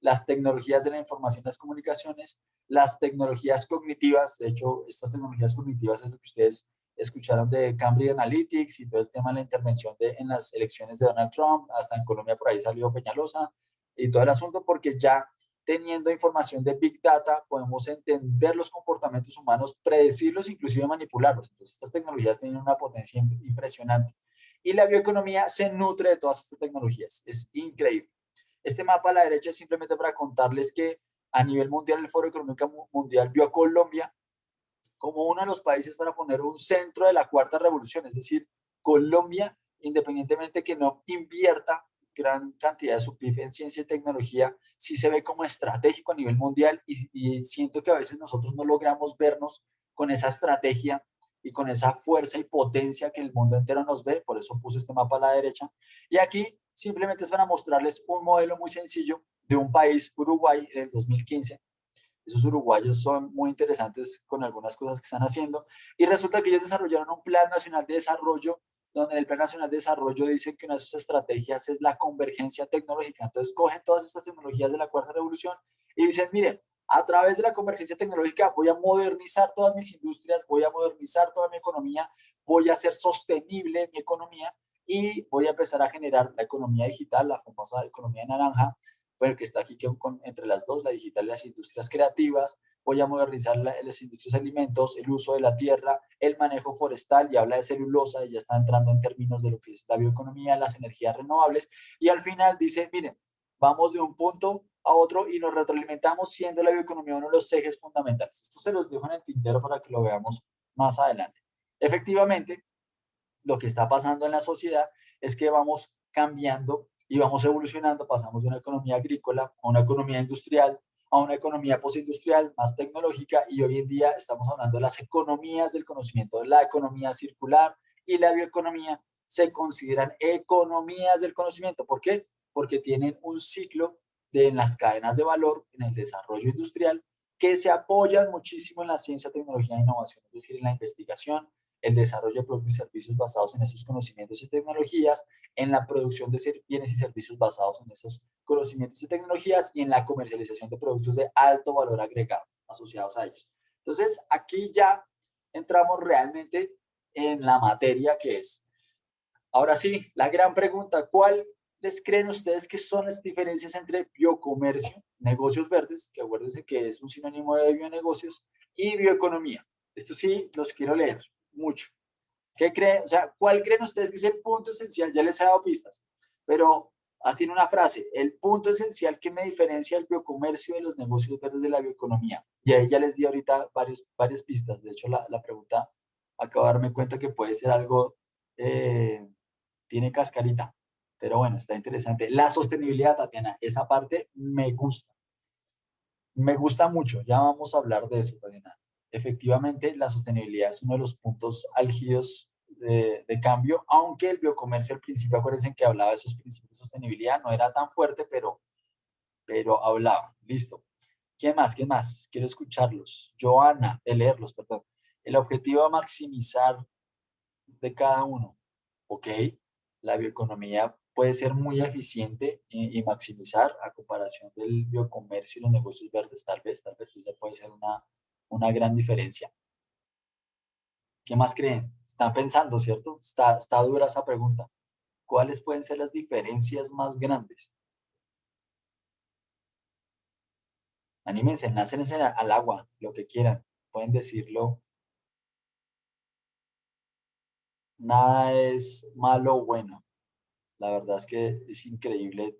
las tecnologías de la información y las comunicaciones, las tecnologías cognitivas. De hecho, estas tecnologías cognitivas es lo que ustedes escucharon de Cambridge Analytics y todo el tema de la intervención en las elecciones de Donald Trump. Hasta en Colombia por ahí salió Peñalosa y todo el asunto, porque ya teniendo información de Big Data podemos entender los comportamientos humanos, predecirlos, inclusive manipularlos. Entonces, estas tecnologías tienen una potencia impresionante. Y la bioeconomía se nutre de todas estas tecnologías. Es increíble. Este mapa a la derecha es simplemente para contarles que a nivel mundial el Foro Económico Mundial vio a Colombia como uno de los países para poner un centro de la cuarta revolución. Es decir, Colombia, independientemente que no invierta gran cantidad de su PIB en ciencia y tecnología, sí se ve como estratégico a nivel mundial, y siento que a veces nosotros no logramos vernos con esa estrategia y con esa fuerza y potencia que el mundo entero nos ve. Por eso puse este mapa a la derecha. Y aquí simplemente es para mostrarles un modelo muy sencillo de un país, Uruguay, en el 2015. Esos uruguayos son muy interesantes con algunas cosas que están haciendo. Y resulta que ellos desarrollaron un Plan Nacional de Desarrollo, donde en el Plan Nacional de Desarrollo dicen que una de sus estrategias es la convergencia tecnológica. Entonces cogen todas estas tecnologías de la cuarta revolución y dicen, miren, a través de la convergencia tecnológica voy a modernizar todas mis industrias, voy a modernizar toda mi economía, voy a hacer sostenible mi economía y voy a empezar a generar la economía digital, la famosa economía naranja, bueno, que está aquí entre las dos, la digital y las industrias creativas. Voy a modernizar las industrias de alimentos, el uso de la tierra, el manejo forestal, y habla de celulosa, y ya está entrando en términos de lo que es la bioeconomía, las energías renovables, y al final dice, miren, vamos de un punto a otro y nos retroalimentamos, siendo la bioeconomía uno de los ejes fundamentales. Esto se los dejo en el tintero para que lo veamos más adelante. Efectivamente, lo que está pasando en la sociedad es que vamos cambiando y vamos evolucionando. Pasamos de una economía agrícola a una economía industrial, a una economía postindustrial más tecnológica, y hoy en día estamos hablando de las economías del conocimiento. La economía circular y la bioeconomía se consideran economías del conocimiento. ¿Por qué? Porque tienen un ciclo en las cadenas de valor, en el desarrollo industrial, que se apoyan muchísimo en la ciencia, tecnología e innovación, es decir, en la investigación, el desarrollo de productos y servicios basados en esos conocimientos y tecnologías, en la producción de bienes y servicios basados en esos conocimientos y tecnologías, y en la comercialización de productos de alto valor agregado asociados a ellos. Entonces, aquí ya entramos realmente en la materia que es. Ahora sí, la gran pregunta, ¿cuáles creen ustedes que son las diferencias entre biocomercio, negocios verdes, que acuérdense que es un sinónimo de bionegocios, y bioeconomía? Esto sí, los quiero leer mucho. ¿Qué creen? O sea, ¿cuál creen ustedes que es el punto esencial? Ya les he dado pistas, pero así en una frase, el punto esencial que me diferencia el biocomercio de los negocios verdes de la bioeconomía. Y ahí ya les di ahorita varias pistas. De hecho, la pregunta, acabo de darme cuenta que puede ser algo, tiene cascarita, pero bueno, está interesante. La sostenibilidad, Tatiana, esa parte me gusta mucho. Ya vamos a hablar de eso, Tatiana. Efectivamente, la sostenibilidad es uno de los puntos álgidos de cambio, aunque el biocomercio al principio, acuérdense que hablaba de esos principios de sostenibilidad, no era tan fuerte, pero hablaba. Listo. ¿Quién más? ¿Quién más? Quiero escucharlos. Joana, leerlos, perdón. El objetivo es maximizar de cada uno. ¿Ok? La bioeconomía puede ser muy eficiente y maximizar a comparación del biocomercio y los negocios verdes, tal vez esa puede ser una gran diferencia. ¿Qué más creen? Están pensando, ¿cierto? Está dura esa pregunta. ¿Cuáles pueden ser las diferencias más grandes? Anímense, láncense al agua, lo que quieran. Pueden decirlo. Nada es malo o bueno. La verdad es que es increíble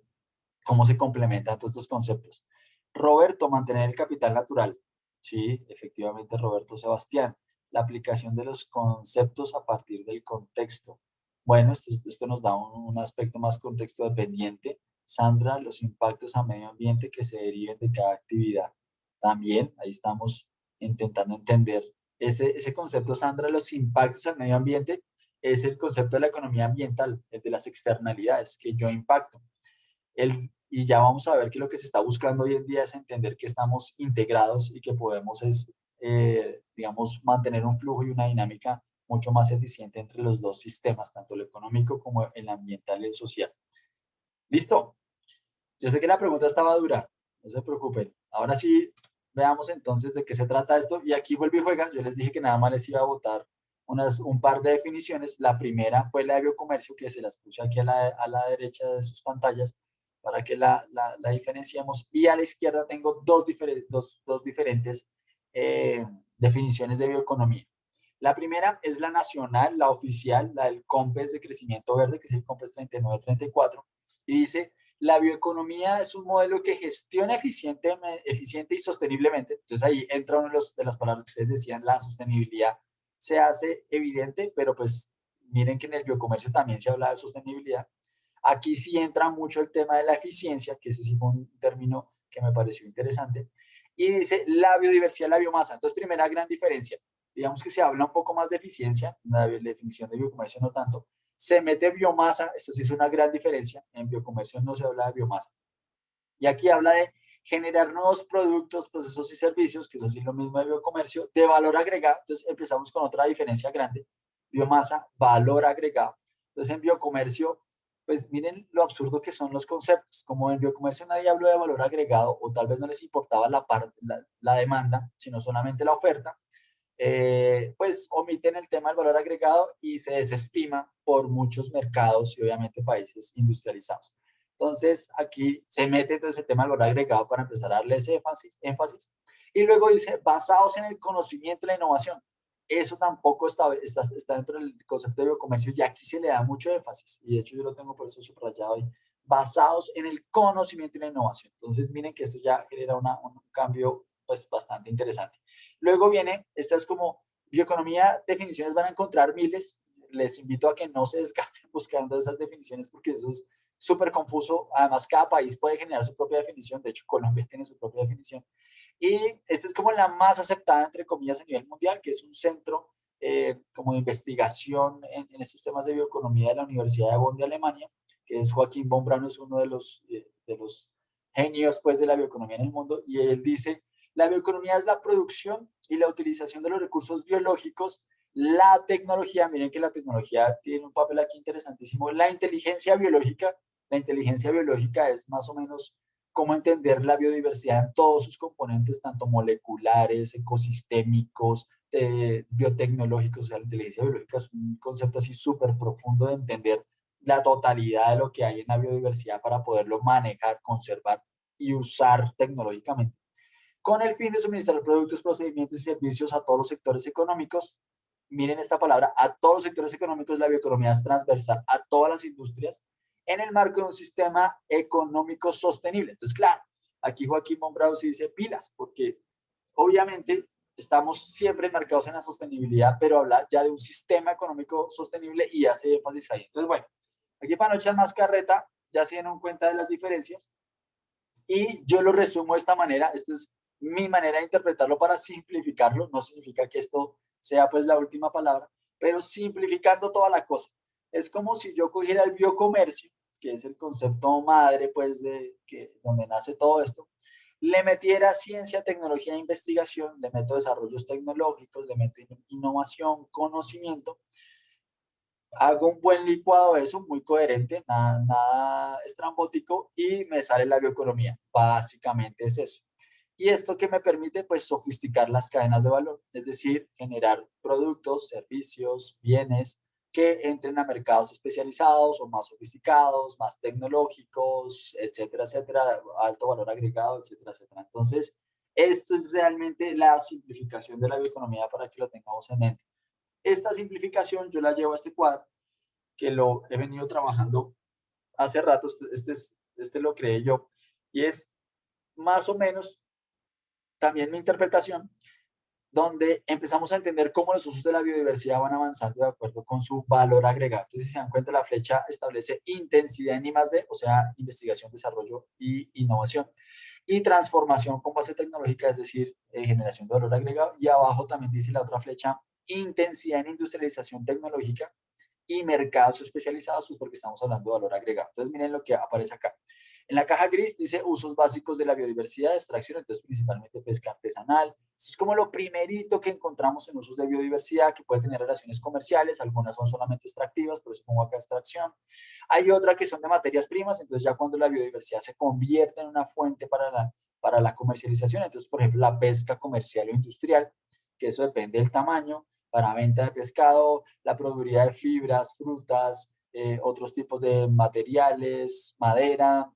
cómo se complementan todos estos conceptos. Roberto, mantener el capital natural. Sí, efectivamente, Roberto Sebastián. La aplicación de los conceptos a partir del contexto. Bueno, esto nos da un aspecto más contexto dependiente. Sandra, los impactos a medio ambiente que se deriven de cada actividad. También ahí estamos intentando entender ese concepto, Sandra, los impactos al medio ambiente es el concepto de la economía ambiental, el de las externalidades que yo impacto. Y ya vamos a ver que lo que se está buscando hoy en día es entender que estamos integrados y que podemos, digamos, mantener un flujo y una dinámica mucho más eficiente entre los dos sistemas, tanto el económico como el ambiental y el social. ¿Listo? Yo sé que la pregunta estaba dura, no se preocupen. Ahora sí, veamos entonces de qué se trata esto. Y aquí vuelve y juega. Yo les dije que nada más les iba a botar un par de definiciones. La primera fue la de biocomercio, que se las puse aquí a la derecha de sus pantallas para que la diferenciemos. Y a la izquierda tengo dos diferentes definiciones de bioeconomía. La primera es la nacional, la oficial, la del COMPES de crecimiento verde, que es el COMPES 3934, y dice: la bioeconomía es un modelo que gestiona eficiente y sosteniblemente. Entonces ahí entra una de las palabras que ustedes decían, la sostenibilidad se hace evidente, pero pues miren que en el biocomercio también se habla de sostenibilidad. Aquí sí entra mucho el tema de la eficiencia, que ese sí fue un término que me pareció interesante. Y dice la biodiversidad, la biomasa. Entonces, primera gran diferencia. Digamos que se habla un poco más de eficiencia, la definición de biocomercio no tanto. Se mete biomasa, esto sí es una gran diferencia. En biocomercio no se habla de biomasa. Y aquí habla de generar nuevos productos, procesos y servicios, que eso sí es lo mismo de biocomercio, de valor agregado. Entonces empezamos con otra diferencia grande. Biomasa, valor agregado. Entonces en biocomercio, pues miren lo absurdo que son los conceptos. Como en biocomercio nadie habló de valor agregado, o tal vez no les importaba la demanda, sino solamente la oferta, pues omiten el tema del valor agregado y se desestima por muchos mercados y obviamente países industrializados. Entonces, aquí se mete entonces el tema del valor agregado para empezar a darle ese énfasis. Y luego dice, basados en el conocimiento y la innovación. Eso tampoco está dentro del concepto de biocomercio y aquí se le da mucho énfasis. Y de hecho yo lo tengo por eso subrayado ahí. Basados en el conocimiento y la innovación. Entonces, miren que esto ya genera un cambio pues bastante interesante. Luego viene, esta es como bioeconomía, definiciones van a encontrar miles. Les invito a que no se desgasten buscando esas definiciones porque eso es súper confuso. Además, cada país puede generar su propia definición. De hecho, Colombia tiene su propia definición. Y esta es como la más aceptada, entre comillas, a nivel mundial, que es un centro como de investigación en estos temas de bioeconomía de la Universidad de Bonn de Alemania, que es Joaquín von Braun, es uno de los genios pues, de la bioeconomía en el mundo. Y él dice: la bioeconomía es la producción y la utilización de los recursos biológicos, la tecnología, miren que la tecnología tiene un papel aquí interesantísimo, la inteligencia biológica. La inteligencia biológica es más o menos cómo entender la biodiversidad en todos sus componentes, tanto moleculares, ecosistémicos, biotecnológicos. O sea, la inteligencia biológica es un concepto así súper profundo de entender la totalidad de lo que hay en la biodiversidad para poderlo manejar, conservar y usar tecnológicamente, con el fin de suministrar productos, procedimientos y servicios a todos los sectores económicos. Miren esta palabra, a todos los sectores económicos. La bioeconomía es transversal a todas las industrias en el marco de un sistema económico sostenible. Entonces, claro, aquí Joaquín von Braun sí dice pilas, porque obviamente estamos siempre enmarcados en la sostenibilidad, pero habla ya de un sistema económico sostenible y hace énfasis ahí. Entonces, bueno, aquí para no echar más carreta, ya se dieron cuenta de las diferencias y yo lo resumo de esta manera. Esta es mi manera de interpretarlo para simplificarlo. No significa que esto sea pues la última palabra, pero simplificando toda la cosa. Es como si yo cogiera el biocomercio, que es el concepto madre pues donde nace todo esto, le metiera ciencia, tecnología e investigación, le meto desarrollos tecnológicos, le meto innovación, conocimiento, hago un buen licuado de eso, muy coherente, nada estrambótico, y me sale la bioeconomía. Básicamente es eso. Y esto que me permite, pues, sofisticar las cadenas de valor, es decir, generar productos, servicios, bienes que entren a mercados especializados o más sofisticados, más tecnológicos, etcétera, etcétera, alto valor agregado, etcétera, etcétera. Entonces, esto es realmente la simplificación de la bioeconomía para que lo tengamos en mente. Esta simplificación yo la llevo a este cuadro, que lo he venido trabajando hace rato, este lo creé yo, y es más o menos también mi interpretación, donde empezamos a entender cómo los usos de la biodiversidad van avanzando de acuerdo con su valor agregado. Entonces, si se dan cuenta, la flecha establece intensidad en I+D, o sea, investigación, desarrollo y innovación, y transformación con base tecnológica, es decir, generación de valor agregado, y abajo también dice la otra flecha, intensidad en industrialización tecnológica y mercados especializados, pues porque estamos hablando de valor agregado. Entonces, miren lo que aparece acá. En la caja gris dice usos básicos de la biodiversidad, extracción, entonces principalmente pesca artesanal. Eso es como lo primerito que encontramos en usos de biodiversidad, que puede tener relaciones comerciales, algunas son solamente extractivas, por eso pongo acá extracción. Hay otra que son de materias primas, entonces ya cuando la biodiversidad se convierte en una fuente para la comercialización, entonces por ejemplo la pesca comercial o industrial, que eso depende del tamaño, para venta de pescado, la productividad de fibras, frutas, otros tipos de materiales, madera,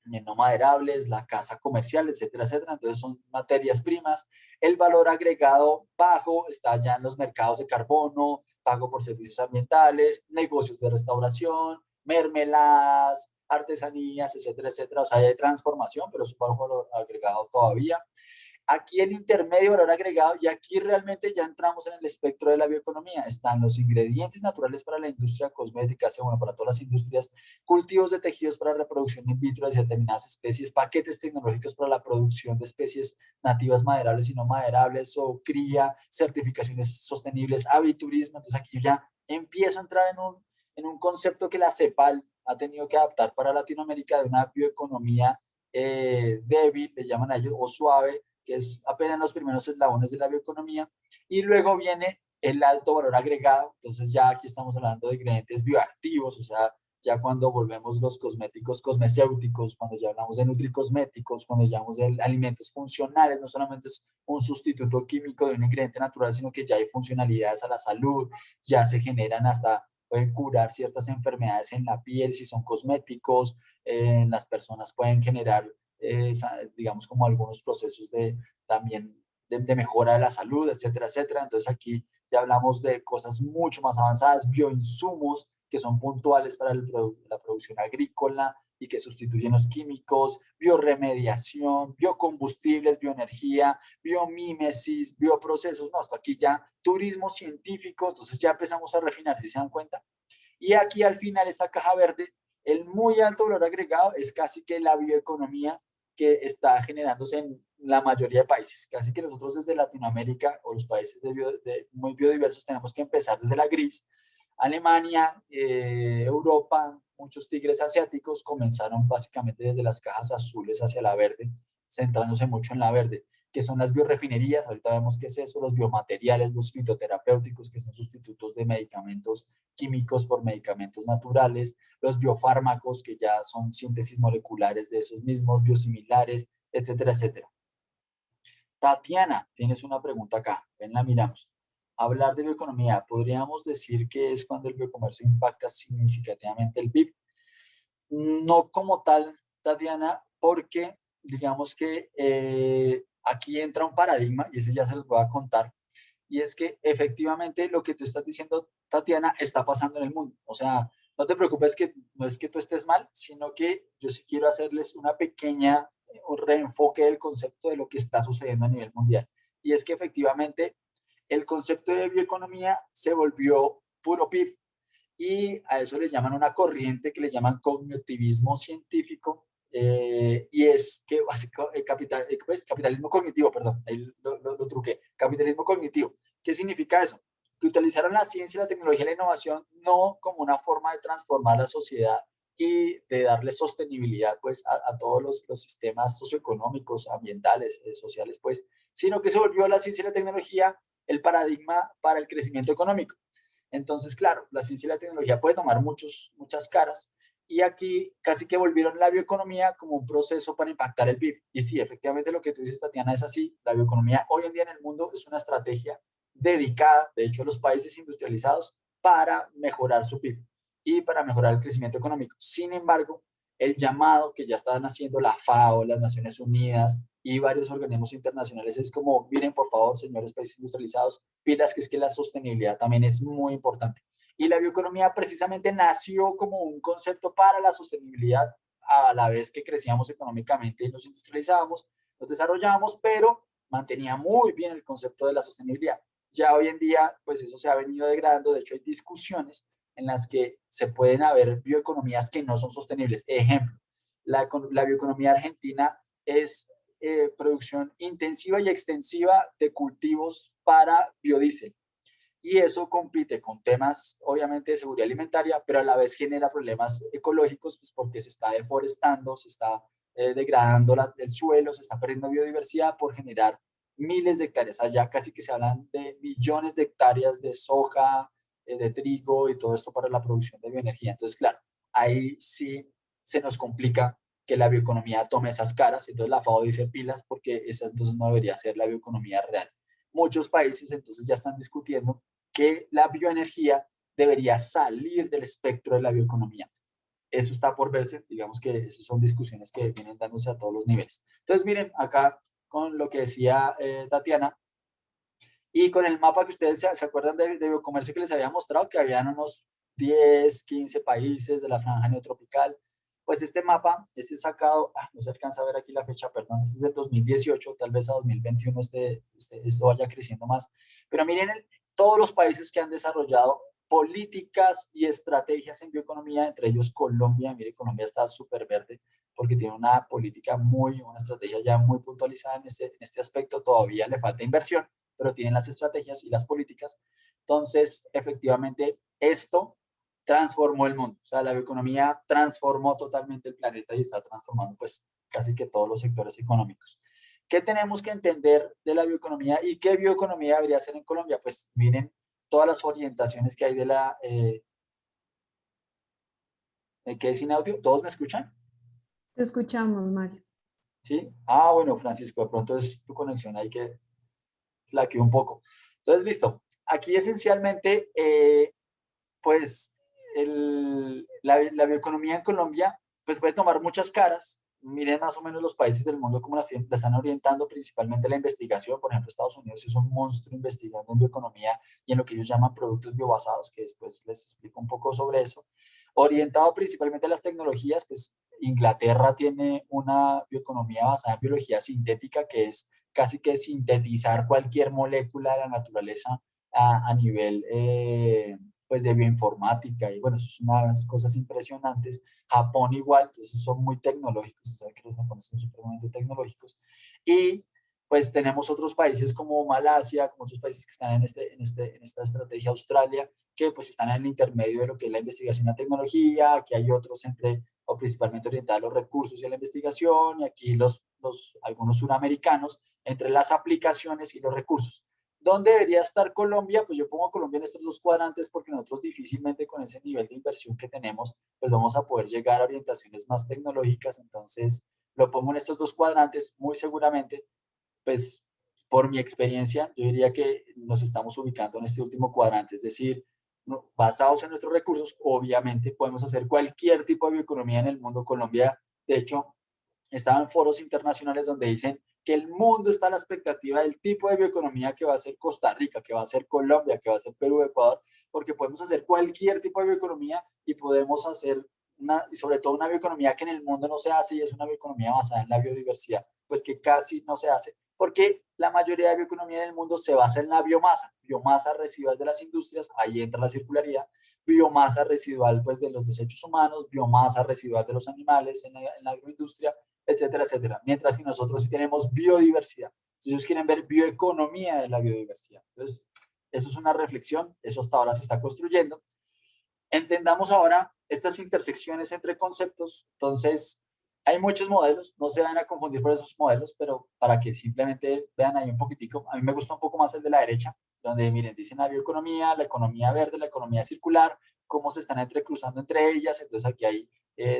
no maderables, la casa comercial, etcétera, etcétera. Entonces son materias primas. El valor agregado bajo está ya en los mercados de carbono, pago por servicios ambientales, negocios de restauración, mermeladas, artesanías, etcétera, etcétera. O sea, hay transformación, pero es un valor agregado todavía. Aquí el intermedio valor agregado, y aquí realmente ya entramos en el espectro de la bioeconomía. Están los ingredientes naturales para la industria cosmética, bueno, para todas las industrias, cultivos de tejidos para reproducción in vitro de determinadas especies, paquetes tecnológicos para la producción de especies nativas maderables y no maderables, o cría, certificaciones sostenibles, aviturismo. Entonces aquí yo ya empiezo a entrar en un concepto que la CEPAL ha tenido que adaptar para Latinoamérica de una bioeconomía débil, le llaman a ellos, o suave, que es apenas los primeros eslabones de la bioeconomía, y luego viene el alto valor agregado. Entonces ya aquí estamos hablando de ingredientes bioactivos, o sea, ya cuando volvemos los cosméticos cosmecéuticos, cuando ya hablamos de nutricosméticos, cuando ya hablamos de alimentos funcionales, no solamente es un sustituto químico de un ingrediente natural, sino que ya hay funcionalidades a la salud, ya se generan hasta, pueden curar ciertas enfermedades en la piel si son cosméticos, las personas pueden generar digamos, como algunos procesos también de mejora de la salud, etcétera, etcétera. Entonces aquí ya hablamos de cosas mucho más avanzadas, bioinsumos que son puntuales para la producción agrícola y que sustituyen los químicos, bioremediación, biocombustibles, bioenergía, biomímesis, bioprocesos. No, esto aquí ya turismo científico, entonces ya empezamos a refinar, si se dan cuenta. Y aquí al final esta caja verde, el muy alto valor agregado es casi que la bioeconomía que está generándose en la mayoría de países. Casi que nosotros desde Latinoamérica o los países muy biodiversos tenemos que empezar desde la gris. Alemania, Europa, muchos tigres asiáticos comenzaron básicamente desde las cajas azules hacia la verde, centrándose mucho en la verde, que son las biorefinerías. Ahorita vemos qué es eso, los biomateriales, los fitoterapéuticos, que son sustitutos de medicamentos químicos por medicamentos naturales, los biofármacos, que ya son síntesis moleculares de esos mismos, biosimilares, etcétera, etcétera. Tatiana, tienes una pregunta acá, ven, la miramos. Hablar de bioeconomía, ¿podríamos decir que es cuando el biocomercio impacta significativamente el PIB? No como tal, Tatiana, porque digamos que aquí entra un paradigma, y ese ya se los voy a contar, y es que efectivamente lo que tú estás diciendo, Tatiana, está pasando en el mundo. O sea, no te preocupes, que no es que tú estés mal, sino que yo sí quiero hacerles una pequeña un reenfoque del concepto de lo que está sucediendo a nivel mundial. Y es que efectivamente el concepto de bioeconomía se volvió puro PIB, y a eso le llaman una corriente que le llaman cognitivismo científico, y es que pues, capitalismo cognitivo, perdón, ahí lo truqué, capitalismo cognitivo. ¿Qué significa eso? Que utilizaron la ciencia, la tecnología y la innovación no como una forma de transformar la sociedad y de darle sostenibilidad pues a todos los sistemas socioeconómicos, ambientales, sociales pues, sino que se volvió la ciencia y la tecnología el paradigma para el crecimiento económico. Entonces, claro, la ciencia y la tecnología puede tomar muchas caras y aquí casi que volvieron la bioeconomía como un proceso para impactar el PIB. Y sí, efectivamente lo que tú dices, Tatiana, es así. La bioeconomía hoy en día en el mundo es una estrategia dedicada, de hecho, a los países industrializados para mejorar su PIB y para mejorar el crecimiento económico. Sin embargo, el llamado que ya están haciendo la FAO, las Naciones Unidas y varios organismos internacionales es como, miren, por favor, señores países industrializados, pilas que es que la sostenibilidad también es muy importante. Y la bioeconomía precisamente nació como un concepto para la sostenibilidad a la vez que crecíamos económicamente y nos industrializábamos, nos desarrollábamos, pero mantenía muy bien el concepto de la sostenibilidad. Ya hoy en día, pues eso se ha venido degradando, de hecho hay discusiones en las que se pueden haber bioeconomías que no son sostenibles. Ejemplo, la bioeconomía argentina es producción intensiva y extensiva de cultivos para biodiesel. Y eso compite con temas, obviamente, de seguridad alimentaria, pero a la vez genera problemas ecológicos, pues porque se está deforestando, se está degradando el suelo, se está perdiendo biodiversidad por generar miles de hectáreas. Allá casi que se hablan de millones de hectáreas de soja, de trigo y todo esto para la producción de bioenergía. Entonces, claro, ahí sí se nos complica que la bioeconomía tome esas caras. Entonces la FAO dice pilas porque esa entonces no debería ser la bioeconomía real. Muchos países entonces ya están discutiendo que la bioenergía debería salir del espectro de la bioeconomía. Eso está por verse, digamos que esas son discusiones que vienen dándose a todos los niveles. Entonces, miren, acá con lo que decía Tatiana, y con el mapa que ustedes se acuerdan de biocomercio que les había mostrado, que habían unos 10, 15 países de la franja neotropical, pues este mapa, este es sacado, no se alcanza a ver aquí la fecha, perdón, este es del 2018, tal vez a 2021 esto vaya creciendo más, pero miren todos los países que han desarrollado políticas y estrategias en bioeconomía, entre ellos Colombia. Mire, Colombia está súper verde porque tiene una política una estrategia ya muy puntualizada en este aspecto, todavía le falta inversión, pero tienen las estrategias y las políticas. Entonces, efectivamente, esto transformó el mundo. O sea, la bioeconomía transformó totalmente el planeta y está transformando pues casi que todos los sectores económicos. ¿Qué tenemos que entender de la bioeconomía y qué bioeconomía debería ser en Colombia? Pues miren todas las orientaciones que hay de la... ¿qué es sin audio? ¿Todos me escuchan? Te escuchamos, Mario. ¿Sí? Ah, bueno, Francisco, de pronto es tu conexión ahí que flaqueó un poco. Entonces, listo. Aquí esencialmente, pues, la bioeconomía en Colombia, pues puede tomar muchas caras. Miren más o menos los países del mundo cómo la están orientando, principalmente la investigación. Por ejemplo, Estados Unidos es un monstruo investigando en bioeconomía y en lo que ellos llaman productos biobasados, que después les explico un poco sobre eso. Orientado principalmente a las tecnologías, pues Inglaterra tiene una bioeconomía basada en biología sintética, que es casi que sintetizar cualquier molécula de la naturaleza a nivel pues de bioinformática y bueno, eso es unas cosas impresionantes. Japón igual, entonces son muy tecnológicos, se sabe que los japoneses son supremamente tecnológicos y pues tenemos otros países como Malasia, como otros países que están en esta estrategia, Australia, que pues están en el intermedio de lo que es la investigación y la tecnología, que hay otros entre, o principalmente orientados a los recursos y a la investigación, y aquí algunos suramericanos entre las aplicaciones y los recursos. ¿Dónde debería estar Colombia? Pues yo pongo Colombia en estos dos cuadrantes porque nosotros difícilmente con ese nivel de inversión que tenemos, pues vamos a poder llegar a orientaciones más tecnológicas. Entonces, lo pongo en estos dos cuadrantes muy seguramente, pues por mi experiencia, yo diría que nos estamos ubicando en este último cuadrante, es decir, basados en nuestros recursos, obviamente podemos hacer cualquier tipo de bioeconomía en el mundo. Colombia, de hecho, estaba en foros internacionales donde dicen que el mundo está a la expectativa del tipo de bioeconomía que va a ser Costa Rica, que va a ser Colombia, que va a ser Perú, Ecuador, porque podemos hacer cualquier tipo de bioeconomía y podemos hacer y sobre todo una bioeconomía que en el mundo no se hace y es una bioeconomía basada en la biodiversidad, pues que casi no se hace, porque la mayoría de bioeconomía en el mundo se basa en la biomasa residual de las industrias, ahí entra la circularidad, biomasa residual pues de los desechos humanos, biomasa residual de los animales en la agroindustria, etcétera, etcétera. Mientras que nosotros sí tenemos biodiversidad. Si ellos quieren ver bioeconomía de la biodiversidad. Entonces, eso es una reflexión, eso hasta ahora se está construyendo. Entendamos ahora estas intersecciones entre conceptos. Entonces, hay muchos modelos, no se van a confundir por esos modelos, pero para que simplemente vean ahí un poquitico, a mí me gusta un poco más el de la derecha, donde miren, dicen la bioeconomía, la economía verde, la economía circular, cómo se están entrecruzando entre ellas. Entonces, aquí hay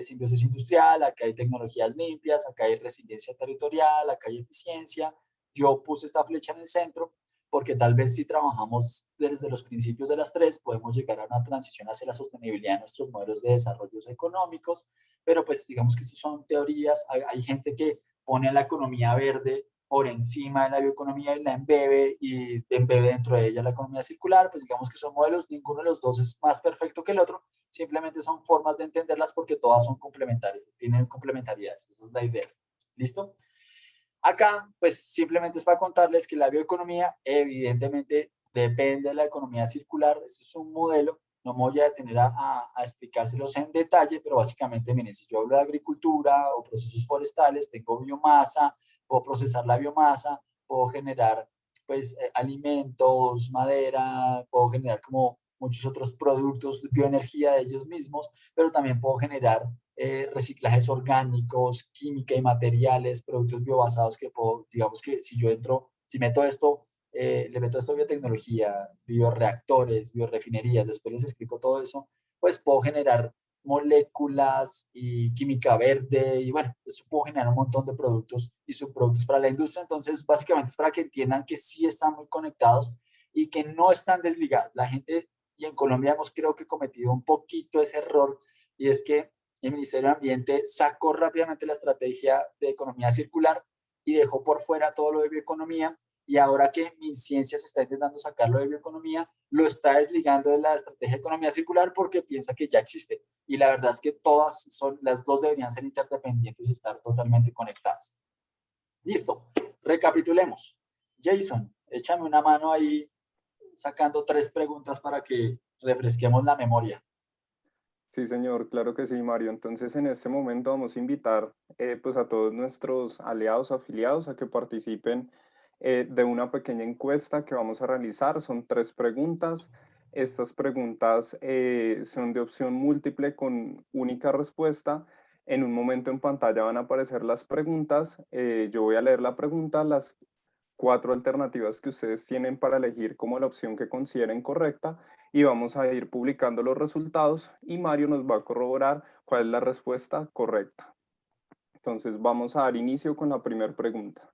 simbiosis industrial, acá hay tecnologías limpias, acá hay resiliencia territorial, acá hay eficiencia. Yo puse esta flecha en el centro porque tal vez si trabajamos desde los principios de las tres, podemos llegar a una transición hacia la sostenibilidad de nuestros modelos de desarrollo económicos, pero pues digamos que eso son teorías. Hay gente que pone a la economía verde por encima de la bioeconomía y la embebe, y embebe dentro de ella la economía circular. Pues digamos que son modelos, ninguno de los dos es más perfecto que el otro, simplemente son formas de entenderlas porque todas son complementarias, tienen complementariedades, esa es la idea. ¿Listo? Acá, pues simplemente es para contarles que la bioeconomía evidentemente depende de la economía circular. Este es un modelo, no me voy a detener a explicárselos en detalle, pero básicamente, miren, si yo hablo de agricultura o procesos forestales, tengo biomasa, puedo procesar la biomasa, puedo generar pues alimentos, madera, puedo generar como muchos otros productos, bioenergía de ellos mismos, pero también puedo generar reciclajes orgánicos, química y materiales, productos biobasados que puedo, digamos que si yo entro, si meto esto, le meto esto biotecnología, bioreactores, biorefinerías, después les explico todo eso, pues puedo generar moléculas y química verde y bueno, eso puedo generar un montón de productos y subproductos para la industria. Entonces, básicamente es para que entiendan que sí están muy conectados y que no están desligados. La gente, y en Colombia hemos creo que cometido un poquito ese error, y es que el Ministerio de Ambiente sacó rápidamente la estrategia de economía circular y dejó por fuera todo lo de bioeconomía, y ahora que MinCiencias está intentando sacarlo de bioeconomía, lo está desligando de la estrategia de economía circular porque piensa que ya existe. Y la verdad es que todas son, las dos deberían ser interdependientes y estar totalmente conectadas. Listo, recapitulemos. Jason, échame una mano ahí sacando 3 preguntas para que refresquemos la memoria. Sí, señor, claro que sí, Mario. Entonces, en este momento vamos a invitar pues a todos nuestros aliados, afiliados, a que participen de una pequeña encuesta que vamos a realizar. Son 3 preguntas. Estas preguntas son de opción múltiple con única respuesta. En un momento en pantalla van a aparecer las preguntas. Yo voy a leer la pregunta, las 4 alternativas que ustedes tienen para elegir como la opción que consideren correcta, y vamos a ir publicando los resultados y Mario nos va a corroborar cuál es la respuesta correcta. Entonces vamos a dar inicio con la primera pregunta.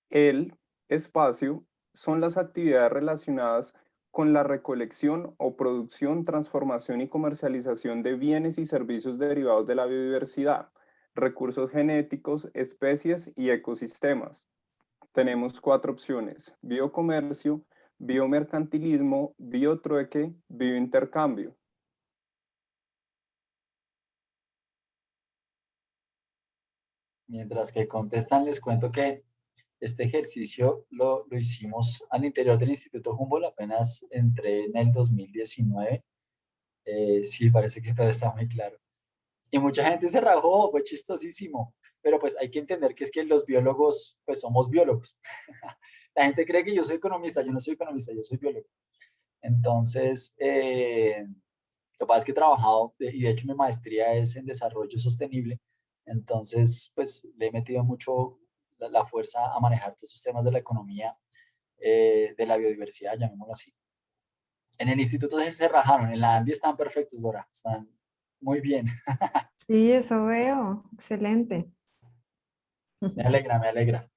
El espacio son las actividades relacionadas con la recolección o producción, transformación y comercialización de bienes y servicios derivados de la biodiversidad, recursos genéticos, especies y ecosistemas. Tenemos 4 opciones: biocomercio, biomercantilismo, biotrueque, biointercambio. Mientras que contestan, les cuento que este ejercicio lo hicimos al interior del Instituto Humboldt, apenas entré en el 2019. Sí, parece que todo está muy claro. Y mucha gente se rajó, fue chistosísimo. Pero pues hay que entender que es que los biólogos, pues somos biólogos. La gente cree que yo soy economista, yo no soy economista, yo soy biólogo. Entonces, lo que pasa es que he trabajado, y de hecho mi maestría es en desarrollo sostenible. Entonces, pues le he metido mucho la fuerza a manejar todos esos temas de la economía, de la biodiversidad, llamémoslo así. En el instituto se rajaron, en la ANDI están perfectos, Dora, están muy bien. Sí, eso veo. Excelente. Me alegra, me alegra.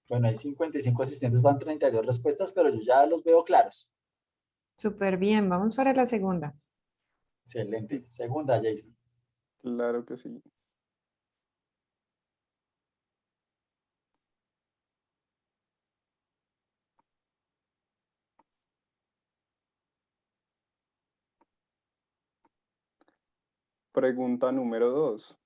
Bueno, hay 55 asistentes, van 32 respuestas, pero yo ya los veo claros. Súper bien. Vamos para la segunda. Excelente. Segunda, Jason. Claro que sí. Pregunta número 2.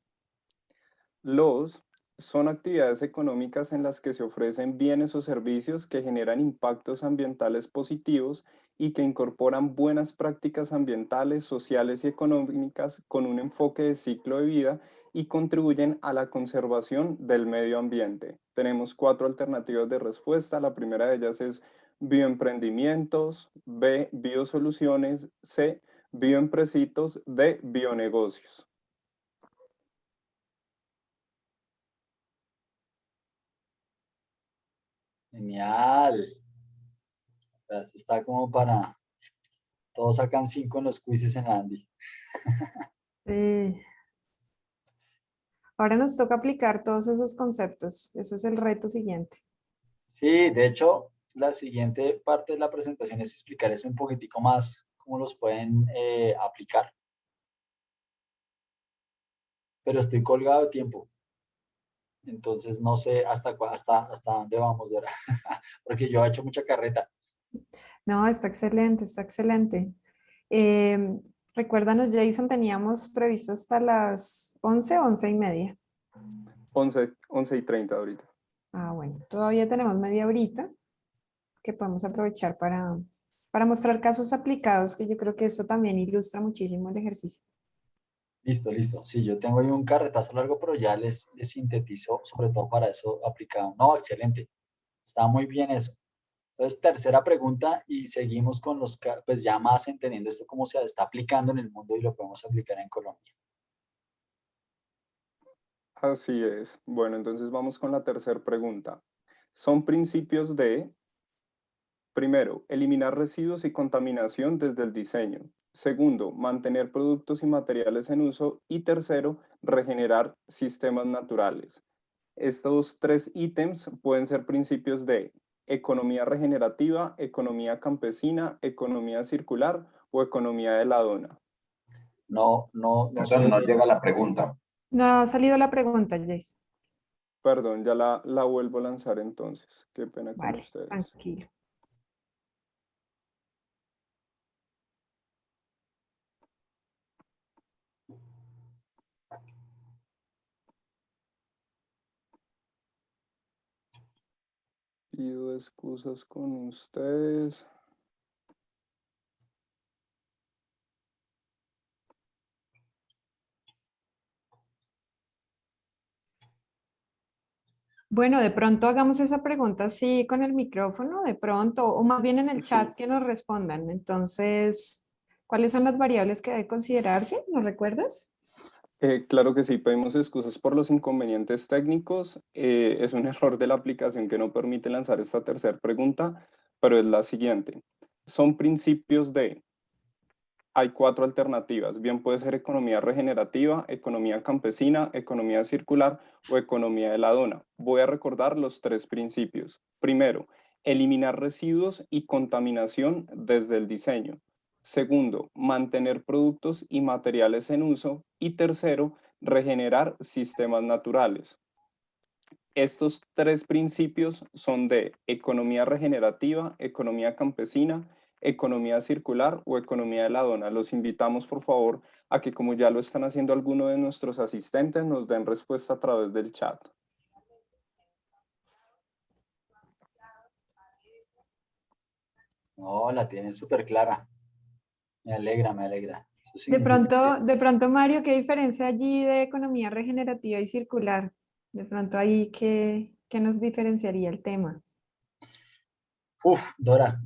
Los son actividades económicas en las que se ofrecen bienes o servicios que generan impactos ambientales positivos y que incorporan buenas prácticas ambientales, sociales y económicas con un enfoque de ciclo de vida y contribuyen a la conservación del medio ambiente. Tenemos 4 alternativas de respuesta. La primera de ellas es bioemprendimientos, B, biosoluciones, C, bioempresitos, D, bionegocios. Genial. Esto está como para... Todos sacan 5 en los quizzes en Andy. Sí. Ahora nos toca aplicar todos esos conceptos. Ese es el reto siguiente. Sí, de hecho, la siguiente parte de la presentación es explicarles un poquitico más cómo los pueden aplicar. Pero estoy colgado de tiempo. Entonces no sé hasta dónde vamos, Dora. Porque yo he hecho mucha carreta. No, está excelente, está excelente. Recuérdanos, Jason, teníamos previsto hasta las 11, 11:30. 11:30 ahorita. Ah, bueno, todavía tenemos media horita que podemos aprovechar para mostrar casos aplicados, que yo creo que eso también ilustra muchísimo el ejercicio. Listo, listo. Sí, yo tengo ahí un carretazo largo, pero ya les sintetizo, sobre todo para eso aplicado. No, excelente. Está muy bien eso. Entonces, tercera pregunta y seguimos con pues ya más entendiendo esto cómo se está aplicando en el mundo y lo podemos aplicar en Colombia. Así es. Bueno, entonces vamos con la tercera pregunta. Son principios de, primero, eliminar residuos y contaminación desde el diseño. Segundo, mantener productos y materiales en uso. Y tercero, regenerar sistemas naturales. Estos 3 ítems pueden ser principios de economía regenerativa, economía campesina, economía circular o economía de la dona. No Perdón, sé. no llega la pregunta. No ha salido la pregunta, Jason. Perdón, ya la vuelvo a lanzar entonces. Qué pena con Vale, ustedes. tranquilo. Pido excusas con ustedes. Bueno, de pronto hagamos esa pregunta así con el micrófono, de pronto, o más bien en el chat que nos respondan. Entonces, ¿cuáles son las variables que debe considerarse? ¿Nos recuerdas? Claro que sí, pedimos excusas por los inconvenientes técnicos. Es un error de la aplicación que no permite lanzar esta tercera pregunta, pero es la siguiente. Son principios de, hay 4 alternativas. Bien puede ser economía regenerativa, economía campesina, economía circular o economía de la dona. Voy a recordar los 3 principios. Primero, eliminar residuos y contaminación desde el diseño. Segundo, mantener productos y materiales en uso. Y tercero, regenerar sistemas naturales. Estos 3 principios son de economía regenerativa, economía campesina, economía circular o economía de la dona. Los invitamos, por favor, a que, como ya lo están haciendo algunos de nuestros asistentes, nos den respuesta a través del chat. No, la tienen súper clara. Me alegra, me alegra. Eso De significa que pronto, de pronto, Mario, ¿qué diferencia allí de economía regenerativa y circular? De pronto ahí, ¿qué nos diferenciaría el tema? uf, Dora,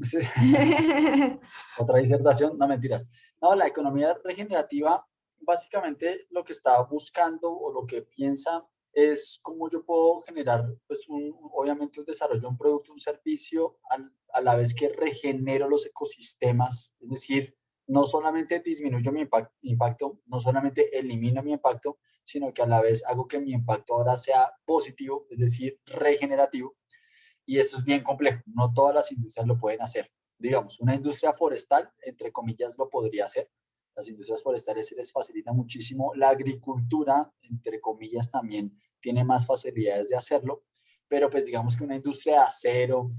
otra disertación, no mentiras. No, la economía regenerativa básicamente lo que está buscando o lo que piensa es cómo yo puedo generar, pues, obviamente un desarrollo, un producto, un servicio, a la vez que regenero los ecosistemas, es decir, no solamente disminuyo mi impacto, no solamente elimino mi impacto, sino que a la vez hago que mi impacto ahora sea positivo, es decir, regenerativo. Y eso es bien complejo, no todas las industrias lo pueden hacer. Digamos, una industria forestal, entre comillas, lo podría hacer. Las industrias forestales se les facilita muchísimo. La agricultura, entre comillas, también tiene más facilidades de hacerlo. Pero pues digamos que una industria de acero,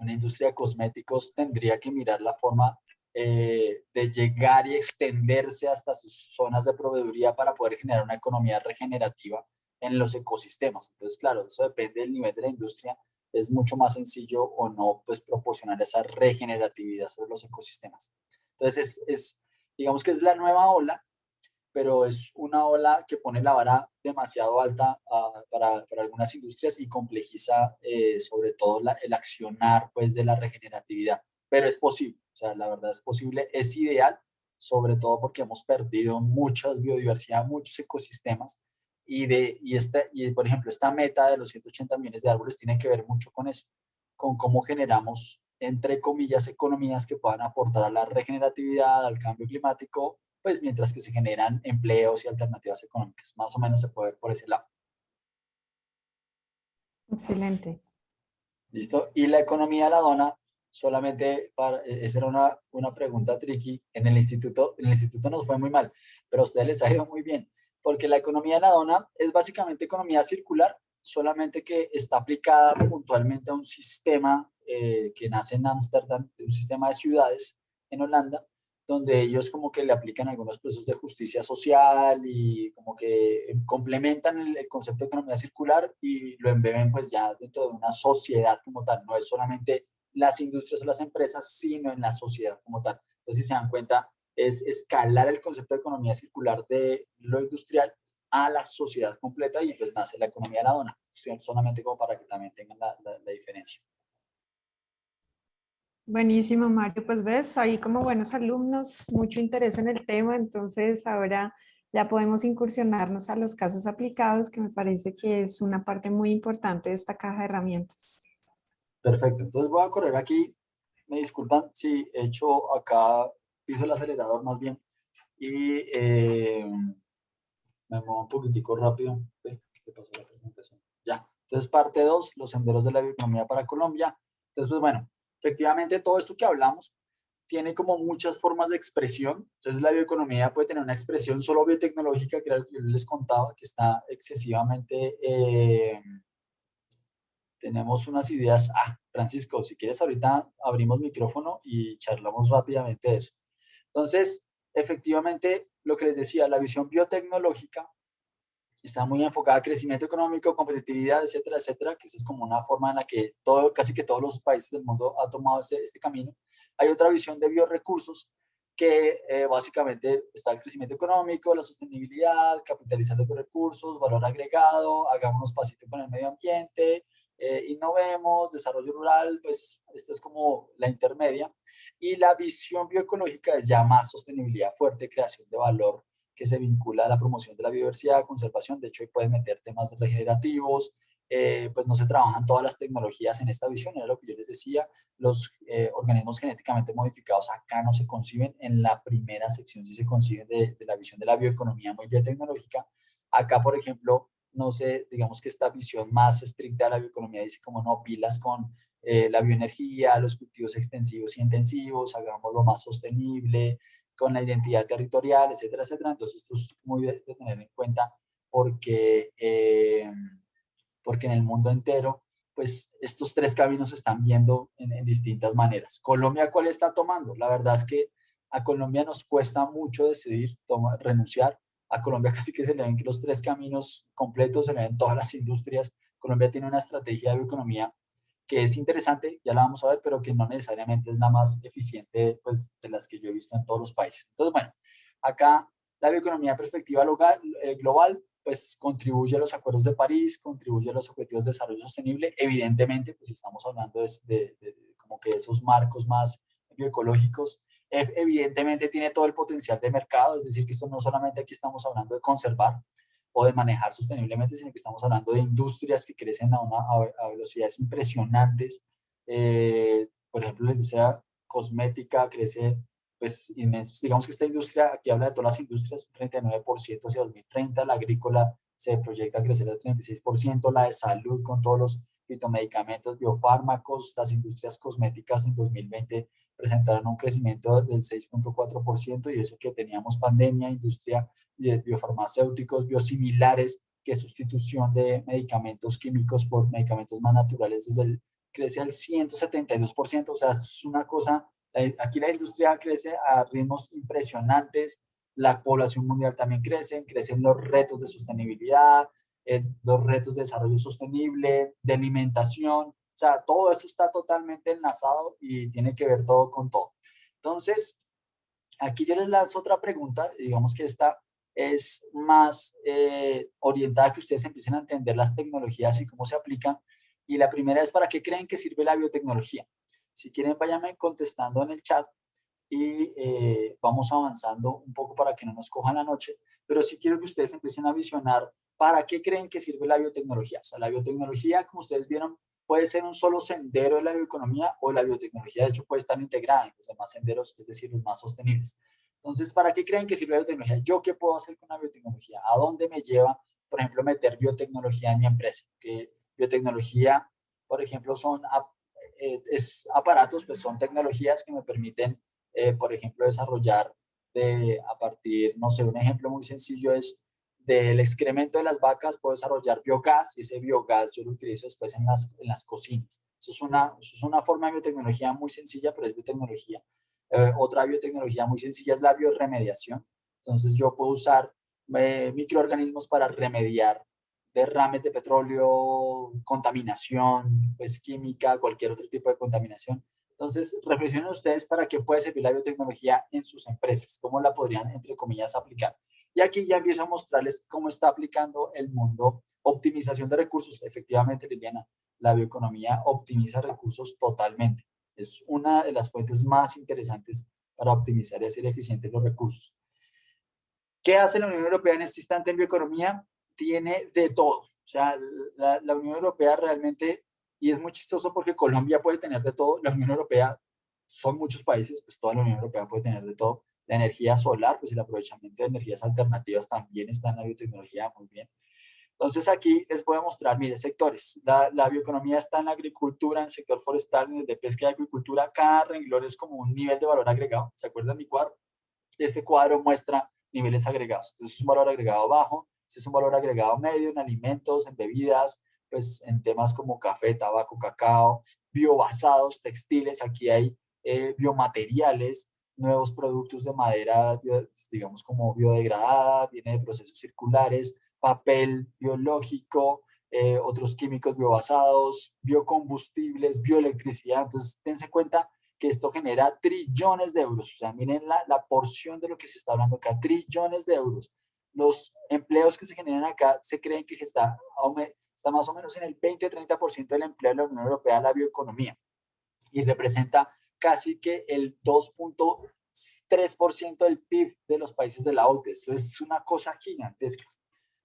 una industria de cosméticos tendría que mirar la forma de llegar y extenderse hasta sus zonas de proveeduría para poder generar una economía regenerativa en los ecosistemas. Entonces, claro, eso depende del nivel de la industria. Es mucho más sencillo o no, pues, proporcionar esa regeneratividad sobre los ecosistemas. Entonces, digamos que es la nueva ola pero es una ola que pone la vara demasiado alta para algunas industrias y complejiza sobre todo el accionar pues, de la regeneratividad. Pero es posible, o sea, la verdad es posible, es ideal, sobre todo porque hemos perdido mucha biodiversidad, muchos ecosistemas, y por ejemplo, esta meta de los 180 millones de árboles tiene que ver mucho con eso, con cómo generamos, entre comillas, economías que puedan aportar a la regeneratividad, al cambio climático, pues mientras que se generan empleos y alternativas económicas. Más o menos se puede ver por ese lado. Excelente. ¿Listo? Y la economía de la dona, solamente esa era una pregunta tricky. En el instituto nos fue muy mal, pero a ustedes les ha ido muy bien, porque la economía de la dona es básicamente economía circular, solamente que está aplicada puntualmente a un sistema que nace en Ámsterdam, un sistema de ciudades en Holanda, donde ellos como que le aplican algunos procesos de justicia social y como que complementan el concepto de economía circular y lo embeben pues ya dentro de una sociedad como tal. No es solamente las industrias o las empresas, sino en la sociedad como tal. Entonces, si se dan cuenta, es escalar el concepto de economía circular de lo industrial a la sociedad completa y pues nace la economía de la dona, solamente como para que también tengan la diferencia. Buenísimo, Mario. Pues ves, ahí como buenos alumnos, mucho interés en el tema, entonces ahora ya podemos incursionarnos a los casos aplicados, que me parece que es una parte muy importante de esta caja de herramientas. Perfecto, entonces voy a correr aquí. Me disculpan si he hecho acá, piso el acelerador más bien, y me muevo un poquitico rápido. ¿Qué pasó la presentación? Ya, entonces parte 2, los senderos de la bioeconomía para Colombia. Entonces, pues bueno, efectivamente todo esto que hablamos tiene como muchas formas de expresión. Entonces la bioeconomía puede tener una expresión solo biotecnológica, que era lo que yo les contaba, que está excesivamente... tenemos unas ideas. Francisco, si quieres ahorita abrimos micrófono y charlamos rápidamente de eso. Entonces, efectivamente, lo que les decía, la visión biotecnológica está muy enfocada a crecimiento económico, competitividad, etcétera, etcétera, que esa es como una forma en la que casi que todos los países del mundo han tomado este camino. Hay otra visión de biorecursos que básicamente está el crecimiento económico, la sostenibilidad, capitalizar los recursos, valor agregado, hagámonos pasito con el medio ambiente, innovemos, desarrollo rural, pues esta es como la intermedia. Y la visión bioecológica es ya más sostenibilidad fuerte, creación de valor que se vincula a la promoción de la biodiversidad, conservación. De hecho, ahí pueden meter temas regenerativos. Pues no se trabajan todas las tecnologías en esta visión, era lo que yo les decía. Los organismos genéticamente modificados acá no se conciben. En la primera sección sí se conciben de la visión de la bioeconomía muy biotecnológica. Acá, por ejemplo, no sé, digamos que esta visión más estricta de la bioeconomía dice como no, pilas con la bioenergía, los cultivos extensivos y intensivos, hagámoslo más sostenible, con la identidad territorial, etcétera, etcétera. Entonces, esto es muy de tener en cuenta porque, porque en el mundo entero, pues estos tres caminos se están viendo en distintas maneras. Colombia, ¿cuál está tomando? La verdad es que a Colombia nos cuesta mucho decidir renunciar. A Colombia casi que se le ven que los tres caminos completos, se le ven todas las industrias. Colombia tiene una estrategia de bioeconomía que es interesante, ya la vamos a ver, pero que no necesariamente es la más eficiente pues, de las que yo he visto en todos los países. Entonces, bueno, acá la bioeconomía en perspectiva global, pues contribuye a los acuerdos de París, contribuye a los objetivos de desarrollo sostenible. Evidentemente, pues estamos hablando de como que esos marcos más bioecológicos, evidentemente tiene todo el potencial de mercado, es decir, que esto no solamente aquí estamos hablando de conservar, o de manejar sosteniblemente, sino que estamos hablando de industrias que crecen a velocidades impresionantes. Por ejemplo, la industria cosmética crece pues inmenso. Digamos que esta industria, aquí habla de todas las industrias, un 39% hacia 2030, la agrícola se proyecta a crecer al 36%, la de salud con todos los fitomedicamentos, biofármacos, las industrias cosméticas en 2020 presentaron un crecimiento del 6.4% y eso que teníamos pandemia, industria de biofarmacéuticos, biosimilares, que es sustitución de medicamentos químicos por medicamentos más naturales, crece al 172%, o sea, es una cosa, aquí la industria crece a ritmos impresionantes, la población mundial también crece, crecen los retos de sostenibilidad, los retos de desarrollo sostenible, de alimentación, o sea, todo eso está totalmente enlazado y tiene que ver todo con todo. Entonces, aquí yo les lanzo otra pregunta, digamos que esta es más orientada a que ustedes empiecen a entender las tecnologías y cómo se aplican. Y la primera es, ¿para qué creen que sirve la biotecnología? Si quieren, váyanme contestando en el chat y vamos avanzando un poco para que no nos cojan la noche, pero sí quiero que ustedes empiecen a visionar para qué creen que sirve la biotecnología. O sea, la biotecnología, como ustedes vieron, puede ser un solo sendero de la bioeconomía o la biotecnología, de hecho, puede estar integrada en los demás senderos, es decir, los más sostenibles. Entonces, ¿para qué creen que sirve la biotecnología? ¿Yo qué puedo hacer con la biotecnología? ¿A dónde me lleva, por ejemplo, meter biotecnología en mi empresa? Que biotecnología, por ejemplo, son aparatos, pues son tecnologías que me permiten, por ejemplo, desarrollar a partir, no sé, un ejemplo muy sencillo es del excremento de las vacas, puedo desarrollar biogás y ese biogás yo lo utilizo después en las cocinas. Eso es una forma de biotecnología muy sencilla, pero es biotecnología. Otra biotecnología muy sencilla es la bioremediación. Entonces yo puedo usar microorganismos para remediar derrames de petróleo, contaminación, pues química, cualquier otro tipo de contaminación. Entonces, reflexionen ustedes para qué puede servir la biotecnología en sus empresas, cómo la podrían, entre comillas, aplicar. Y aquí ya empiezo a mostrarles cómo está aplicando el mundo optimización de recursos. Efectivamente, Liliana, la bioeconomía optimiza recursos totalmente. Es una de las fuentes más interesantes para optimizar y hacer eficientes los recursos. ¿Qué hace la Unión Europea en este instante en bioeconomía? Tiene de todo. O sea, la Unión Europea realmente, y es muy chistoso porque Colombia puede tener de todo, la Unión Europea son muchos países, pues toda la Unión Europea puede tener de todo. La energía solar, pues el aprovechamiento de energías alternativas también está en la biotecnología muy bien. Entonces aquí les voy a mostrar, mire, sectores. La bioeconomía está en la agricultura, en el sector forestal, en el de pesca y acuicultura. Cada renglón es como un nivel de valor agregado. ¿Se acuerdan mi cuadro? Este cuadro muestra niveles agregados. Entonces es un valor agregado bajo, este es un valor agregado medio en alimentos, en bebidas, pues en temas como café, tabaco, cacao, biobasados, textiles, aquí hay biomateriales, nuevos productos de madera, digamos como biodegradada, viene de procesos circulares, papel biológico, otros químicos biobasados, biocombustibles, bioelectricidad. Entonces, dense cuenta que esto genera trillones de euros. O sea, miren la porción de lo que se está hablando acá, trillones de euros. Los empleos que se generan acá se creen que está más o menos en el 20-30% del empleo de la Unión Europea, la bioeconomía, y representa casi que el 2.3% del PIB de los países de la OCDE. Esto es una cosa gigantesca.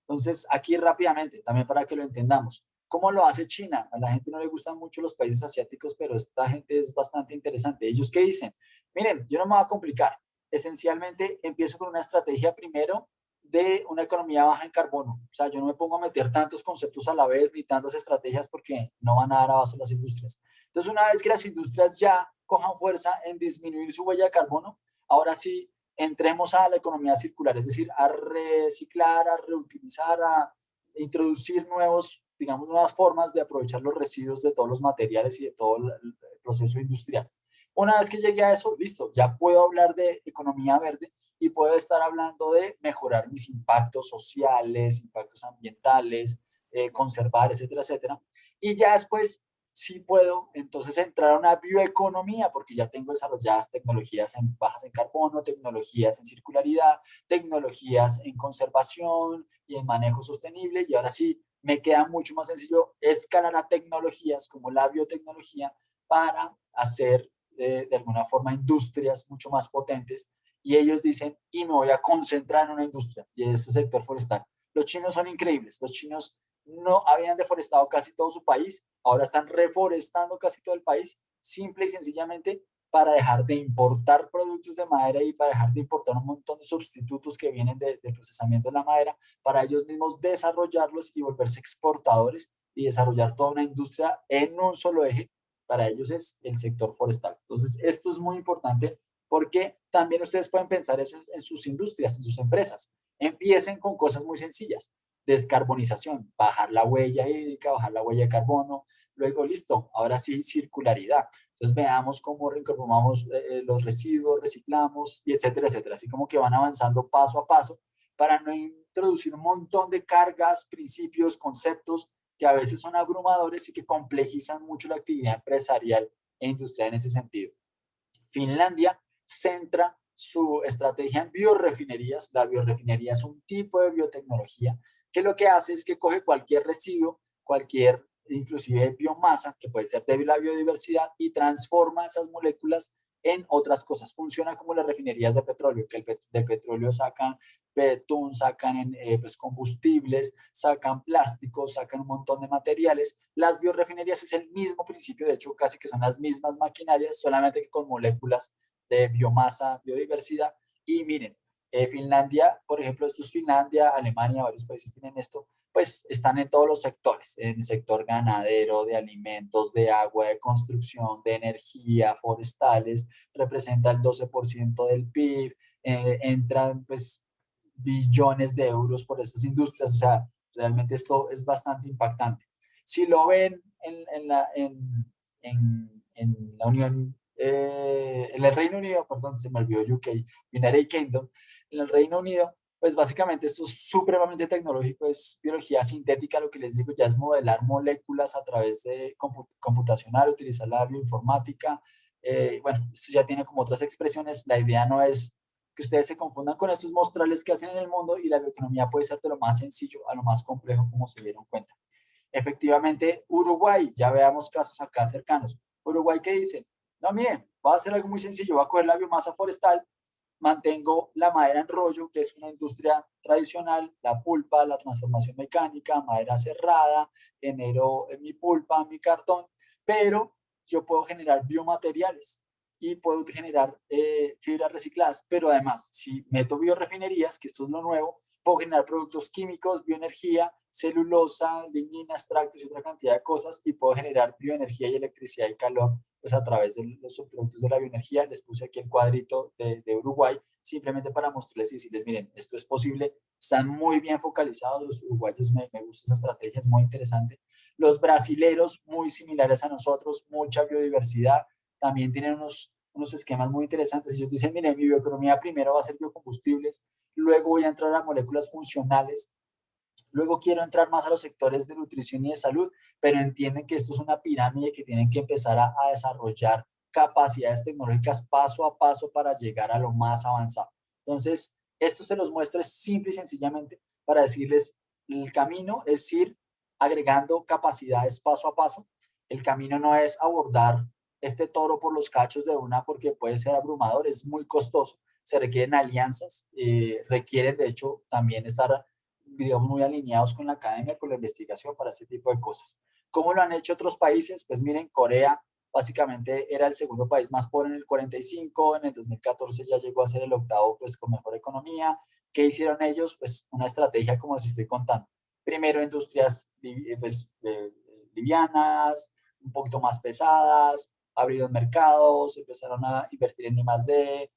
Entonces, aquí rápidamente, también para que lo entendamos, ¿cómo lo hace China? A la gente no le gustan mucho los países asiáticos, pero esta gente es bastante interesante. ¿Ellos qué dicen? Miren, yo no me voy a complicar. Esencialmente, empiezo con una estrategia primero de una economía baja en carbono. O sea, yo no me pongo a meter tantos conceptos a la vez ni tantas estrategias porque no van a dar abasto las industrias. Entonces, una vez que las industrias ya cojan fuerza en disminuir su huella de carbono, ahora sí entremos a la economía circular, es decir, a reciclar, a reutilizar, a introducir digamos, nuevas formas de aprovechar los residuos de todos los materiales y de todo el proceso industrial. Una vez que llegue a eso, listo, ya puedo hablar de economía verde y puedo estar hablando de mejorar mis impactos sociales, impactos ambientales, conservar, etcétera, etcétera. Y ya después sí puedo entonces entrar a una bioeconomía porque ya tengo desarrolladas tecnologías bajas en carbono, tecnologías en circularidad, tecnologías en conservación y en manejo sostenible, y ahora sí me queda mucho más sencillo escalar a tecnologías como la biotecnología para hacer de alguna forma industrias mucho más potentes, y ellos dicen, y me voy a concentrar en una industria, y es el sector forestal. Los chinos son increíbles, los chinos no habían deforestado casi todo su país, ahora están reforestando casi todo el país, simple y sencillamente para dejar de importar productos de madera y para dejar de importar un montón de sustitutos que vienen del procesamiento de la madera, para ellos mismos desarrollarlos y volverse exportadores y desarrollar toda una industria en un solo eje. Para ellos es el sector forestal. Entonces, esto es muy importante porque también ustedes pueden pensar eso en sus industrias, en sus empresas. Empiecen con cosas muy sencillas. Descarbonización, bajar la huella hídrica, bajar la huella de carbono. Luego, listo, ahora sí, circularidad. Entonces, veamos cómo reincorporamos los residuos, reciclamos, y etcétera, etcétera. Así como que van avanzando paso a paso para no introducir un montón de cargas, principios, conceptos que a veces son abrumadores y que complejizan mucho la actividad empresarial e industrial en ese sentido. Finlandia centra su estrategia en biorefinerías. La biorefinería es un tipo de biotecnología que lo que hace es que coge cualquier residuo, cualquier inclusive biomasa, que puede ser de la biodiversidad, y transforma esas moléculas en otras cosas. Funciona como las refinerías de petróleo, que del petróleo sacan betún, sacan pues combustibles, sacan plásticos, sacan un montón de materiales. Las biorefinerías es el mismo principio, de hecho casi que son las mismas maquinarias, solamente que con moléculas de biomasa, biodiversidad. Y miren, Finlandia, por ejemplo, esto es Finlandia, Alemania, varios países tienen esto, pues están en todos los sectores, en el sector ganadero, de alimentos, de agua, de construcción, de energía, forestales, representa el 12% del PIB, entran pues billones de euros por estas industrias, o sea, realmente esto es bastante impactante. Si lo ven en la Unión, en el Reino Unido, perdón, se me olvidó UK, United Kingdom, en el Reino Unido, pues básicamente esto es supremamente tecnológico, es biología sintética, lo que les digo ya es modelar moléculas a través de computacional, utilizar la bioinformática. Bueno, esto ya tiene como otras expresiones, la idea no es que ustedes se confundan con estos mostrales que hacen en el mundo, y la bioeconomía puede ser de lo más sencillo a lo más complejo, como se dieron cuenta. Efectivamente, Uruguay, ya veamos casos acá cercanos. Uruguay, ¿qué dice? No, miren, va a hacer algo muy sencillo, va a coger la biomasa forestal, mantengo la madera en rollo, que es una industria tradicional, la pulpa, la transformación mecánica, madera cerrada, genero mi pulpa, mi cartón, pero yo puedo generar biomateriales y puedo generar fibras recicladas, pero además, si meto biorefinerías, que esto es lo nuevo, puedo generar productos químicos, bioenergía, celulosa, lignina, extractos y otra cantidad de cosas, y puedo generar bioenergía y electricidad y calor pues a través de los subproductos de la bioenergía. Les puse aquí el cuadrito de Uruguay, simplemente para mostrarles y decirles, miren, esto es posible, están muy bien focalizados los uruguayos, me gusta esa estrategia, es muy interesante. Los brasileros, muy similares a nosotros, mucha biodiversidad, también tienen unos esquemas muy interesantes. Ellos dicen, miren, mi bioeconomía primero va a ser biocombustibles, luego voy a entrar a moléculas funcionales, luego quiero entrar más a los sectores de nutrición y de salud, pero entienden que esto es una pirámide que tienen que empezar a desarrollar capacidades tecnológicas paso a paso para llegar a lo más avanzado. Entonces, esto se los muestro es simple y sencillamente para decirles, el camino es ir agregando capacidades paso a paso. El camino no es abordar este toro por los cachos de una, porque puede ser abrumador, es muy costoso, se requieren alianzas, requieren de hecho también estar, digamos, muy alineados con la academia, con la investigación para este tipo de cosas. ¿Cómo lo han hecho otros países? Pues miren, Corea básicamente era el segundo país más pobre en el 45, en el 2014 ya llegó a ser el octavo pues con mejor economía. ¿Qué hicieron ellos? Pues una estrategia como les estoy contando. Primero industrias pues, livianas, un poquito más pesadas, abrieron mercados, empezaron a invertir en I+D,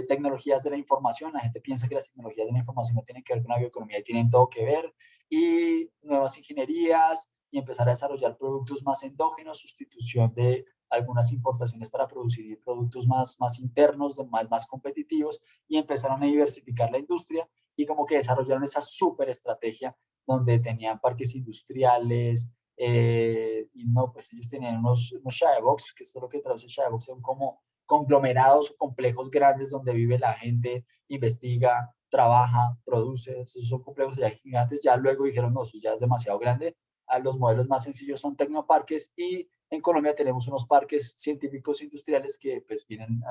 tecnologías de la información. La gente piensa que las tecnologías de la información no tienen que ver con la bioeconomía y tienen todo que ver. Y nuevas ingenierías y empezar a desarrollar productos más endógenos, sustitución de algunas importaciones para producir productos más internos, más competitivos, y empezaron a diversificar la industria y como que desarrollaron esa súper estrategia donde tenían parques industriales, y no, pues ellos tenían unos shybox, que esto es lo que traduce shybox, son como conglomerados o complejos grandes donde vive la gente, investiga, trabaja, produce. Esos son complejos ya gigantes. Ya luego dijeron, no, eso ya es demasiado grande. A los modelos más sencillos son tecnoparques, y en Colombia tenemos unos parques científicos industriales que pues vienen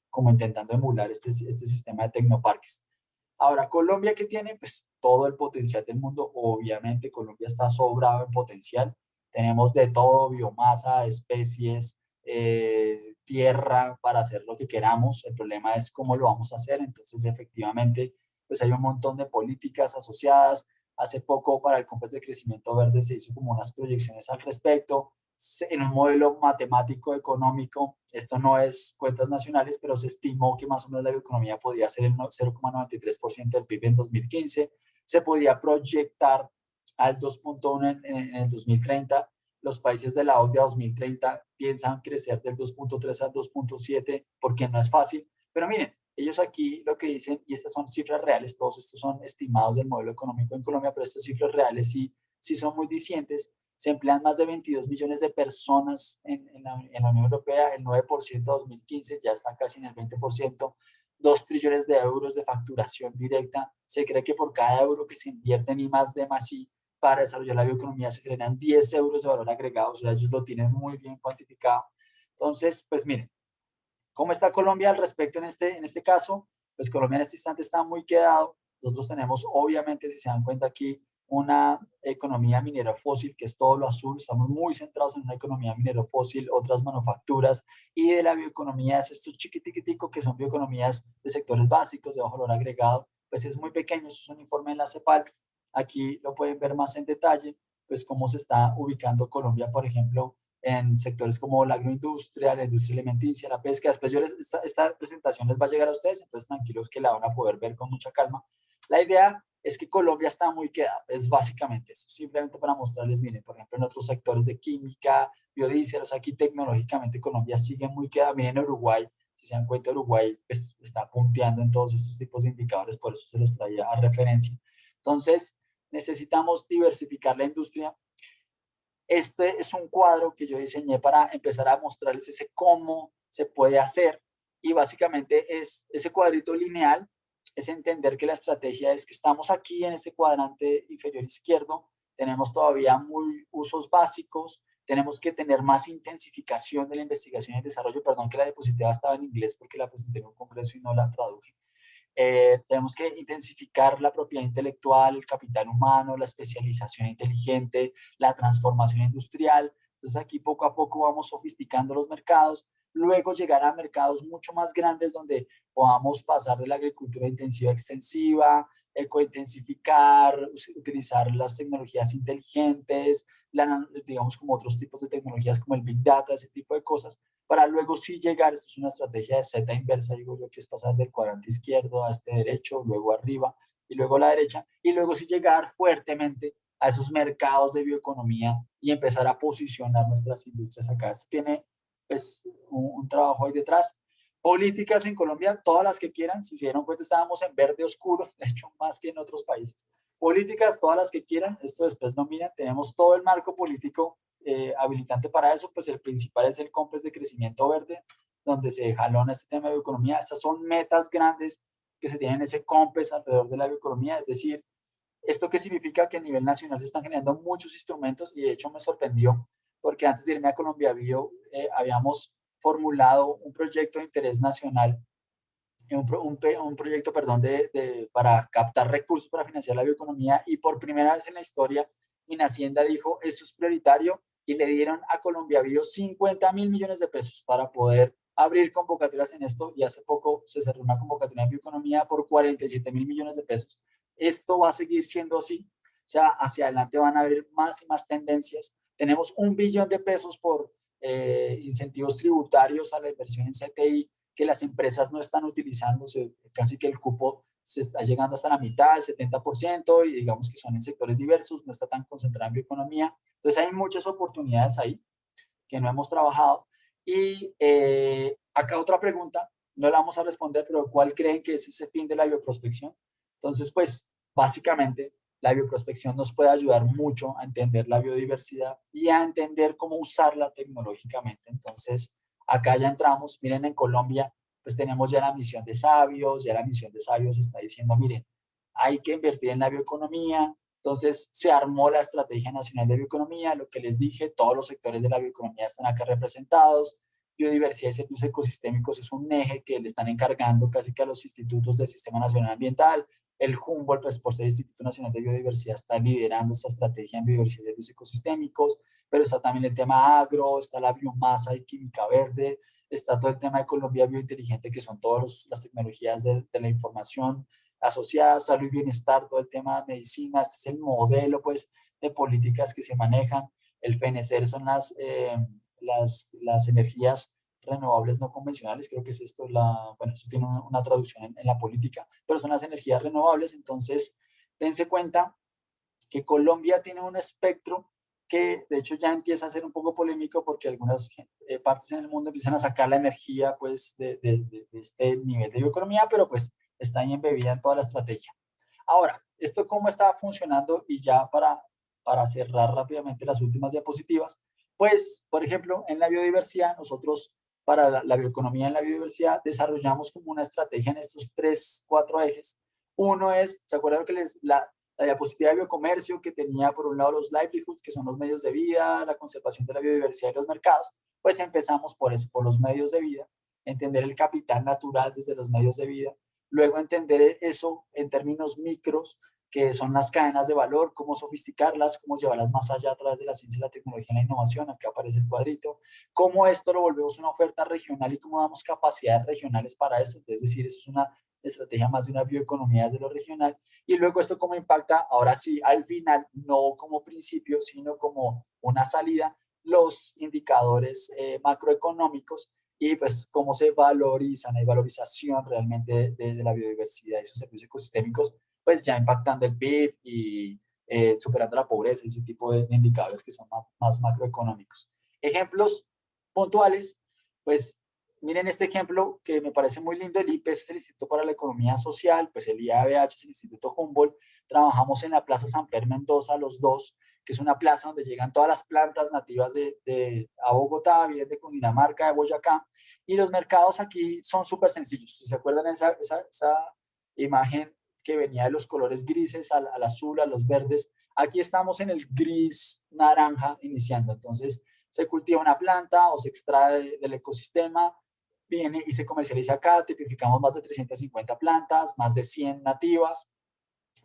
como intentando emular este sistema de tecnoparques. Ahora, Colombia, ¿qué tiene? Pues todo el potencial del mundo. Obviamente, Colombia está sobrado en potencial. Tenemos de todo, biomasa, especies, tierra para hacer lo que queramos. El problema es cómo lo vamos a hacer. Entonces, efectivamente, pues hay un montón de políticas asociadas. Hace poco, para el Compás de Crecimiento Verde, se hizo como unas proyecciones al respecto en un modelo matemático económico. Esto no es cuentas nacionales, pero se estimó que más o menos la economía podía ser el 0,93% del PIB en 2015. Se podía proyectar al 2,1 en el 2030. Los países de la OCDE a 2030 piensan crecer del 2,3 al 2,7, porque no es fácil. Pero miren, ellos aquí lo que dicen, y estas son cifras reales, todos estos son estimados del modelo económico en Colombia, pero estas cifras reales sí son muy dicientes. Se emplean más de 22 millones de personas en la Unión Europea, el 9% de 2015, ya está casi en el 20%. 2 trillones de euros de facturación directa. Se cree que por cada euro que se invierte en I+D+I para desarrollar la bioeconomía se generan 10 euros de valor agregado, o sea, ellos lo tienen muy bien cuantificado. Entonces, pues miren, ¿cómo está Colombia al respecto en este caso? Pues Colombia en este instante está muy quedado. Nosotros tenemos, obviamente, si se dan cuenta aquí, una economía minera fósil, que es todo lo azul. Estamos muy centrados en una economía minero fósil, otras manufacturas, y de la bioeconomía es esto chiquitico que son bioeconomías de sectores básicos, de bajo valor agregado. Pues es muy pequeño, eso es un informe de la CEPAL. Aquí lo pueden ver más en detalle, pues cómo se está ubicando Colombia, por ejemplo, en sectores como la agroindustria, la industria alimenticia, la pesca. Después esta presentación les va a llegar a ustedes, entonces tranquilos que la van a poder ver con mucha calma. La idea es que Colombia está muy quedada, es básicamente eso, simplemente para mostrarles, miren, por ejemplo, en otros sectores de química, biodiesel, o sea, aquí tecnológicamente Colombia sigue muy quedada. Miren Uruguay, si se dan cuenta, Uruguay pues, está punteando en todos estos tipos de indicadores, por eso se los traía a referencia. Entonces, necesitamos diversificar la industria. Este es un cuadro que yo diseñé para empezar a mostrarles ese cómo se puede hacer, y básicamente es ese cuadrito lineal, es entender que la estrategia es que estamos aquí en este cuadrante inferior izquierdo, tenemos todavía muy usos básicos, tenemos que tener más intensificación de la investigación y el desarrollo. Perdón que la diapositiva estaba en inglés porque la presenté en un congreso y no la traduje. Tenemos que intensificar la propiedad intelectual, el capital humano, la especialización inteligente, la transformación industrial. Entonces aquí poco a poco vamos sofisticando los mercados, luego llegar a mercados mucho más grandes donde podamos pasar de la agricultura intensiva a extensiva, ecointensificar, utilizar las tecnologías inteligentes, digamos como otros tipos de tecnologías como el Big Data, ese tipo de cosas, para luego sí llegar. Esto es una estrategia de Z inversa, digo yo, que es pasar del cuadrante izquierdo a este derecho, luego arriba y luego a la derecha, y luego sí llegar fuertemente a esos mercados de bioeconomía y empezar a posicionar nuestras industrias acá. Esto tiene pues un trabajo ahí detrás. Políticas en Colombia, todas las que quieran. Si se dieron cuenta, estábamos en verde oscuro, de hecho más que en otros países. Políticas, todas las que quieran. Esto después no miran, tenemos todo el marco político habilitante para eso. Pues el principal es el Complex de Crecimiento Verde, donde se jalona este tema de bioeconomía. Estas son metas grandes que se tienen en ese COMPES alrededor de la bioeconomía, es decir, ¿esto qué significa? Que a nivel nacional se están generando muchos instrumentos, y de hecho me sorprendió porque antes de irme a Colombia Bio habíamos formulado un proyecto de interés nacional, un proyecto, perdón, para captar recursos para financiar la bioeconomía, y por primera vez en la historia Hacienda dijo, esto es prioritario, y le dieron a Colombia Bio 50.000 millones de pesos para poder abrir convocatorias en esto, y hace poco se cerró una convocatoria en bioeconomía por 47.000 millones de pesos. Esto va a seguir siendo así, o sea, hacia adelante van a haber más y más tendencias. Tenemos 1 billón de pesos por incentivos tributarios a la inversión en CTI, que las empresas no están utilizando, casi que el cupo se está llegando hasta la mitad, el 70%, y digamos que son en sectores diversos, no está tan concentrado en bioeconomía. Entonces hay muchas oportunidades ahí que no hemos trabajado. Y acá otra pregunta, no la vamos a responder, pero ¿cuál creen que es ese fin de la bioprospección? Entonces, pues básicamente la bioprospección nos puede ayudar mucho a entender la biodiversidad y a entender cómo usarla tecnológicamente. Entonces, acá ya entramos, miren, en Colombia, pues tenemos ya la misión de Sabios, ya la misión de Sabios está diciendo, miren, hay que invertir en la bioeconomía. Entonces se armó la Estrategia Nacional de Bioeconomía, lo que les dije, todos los sectores de la bioeconomía están acá representados. Biodiversidad y servicios ecosistémicos es un eje que le están encargando casi que a los institutos del Sistema Nacional Ambiental. El Humboldt, pues por ser Instituto Nacional de Biodiversidad, está liderando esta estrategia en biodiversidad y servicios ecosistémicos, pero está también el tema agro, está la biomasa y química verde, está todo el tema de Colombia Biointeligente, que son todas las tecnologías de la información asociadas, salud y bienestar, todo el tema de medicina. Este es el modelo pues de políticas que se manejan. El FENECER son las energías renovables no convencionales, creo que es esto, bueno, eso tiene una traducción en la política, pero son las energías renovables. Entonces, dense cuenta que Colombia tiene un espectro que de hecho ya empieza a ser un poco polémico, porque algunas partes en el mundo empiezan a sacar la energía pues de este nivel de bioeconomía, pero pues está ahí embebida en toda la estrategia. Ahora, ¿esto cómo está funcionando? Y ya para cerrar rápidamente las últimas diapositivas, pues, por ejemplo, en la biodiversidad nosotros para la bioeconomía en la biodiversidad, desarrollamos como una estrategia en estos 3, 4 ejes. Uno es, ¿se acuerdan que la diapositiva de biocomercio que tenía por un lado los livelihoods, que son los medios de vida, la conservación de la biodiversidad y los mercados? Pues empezamos por eso, por los medios de vida, entender el capital natural desde los medios de vida, luego entender eso en términos micros, que son las cadenas de valor, cómo sofisticarlas, cómo llevarlas más allá a través de la ciencia, la tecnología y la innovación. Acá aparece el cuadrito. Cómo esto lo volvemos una oferta regional y cómo damos capacidades regionales para eso. Es decir, eso es una estrategia más de una bioeconomía desde lo regional. Y luego esto cómo impacta, ahora sí, al final, no como principio, sino como una salida, los indicadores macroeconómicos y pues cómo se valorizan, hay valorización realmente de la biodiversidad y sus servicios ecosistémicos, pues ya impactando el PIB y superando la pobreza y ese tipo de indicadores que son más macroeconómicos. Ejemplos puntuales, pues miren este ejemplo que me parece muy lindo. El IPES es el Instituto para la Economía Social, pues el IABH es el Instituto Humboldt. Trabajamos en la Plaza San Pedro Mendoza, los dos, que es una plaza donde llegan todas las plantas nativas a Bogotá, vienen de Cundinamarca, de Boyacá, y los mercados aquí son súper sencillos. Si se acuerdan esa imagen que venía de los colores grises al azul, a los verdes, aquí estamos en el gris naranja iniciando. Entonces se cultiva una planta o se extrae del ecosistema, viene y se comercializa acá. Tipificamos más de 350 plantas, más de 100 nativas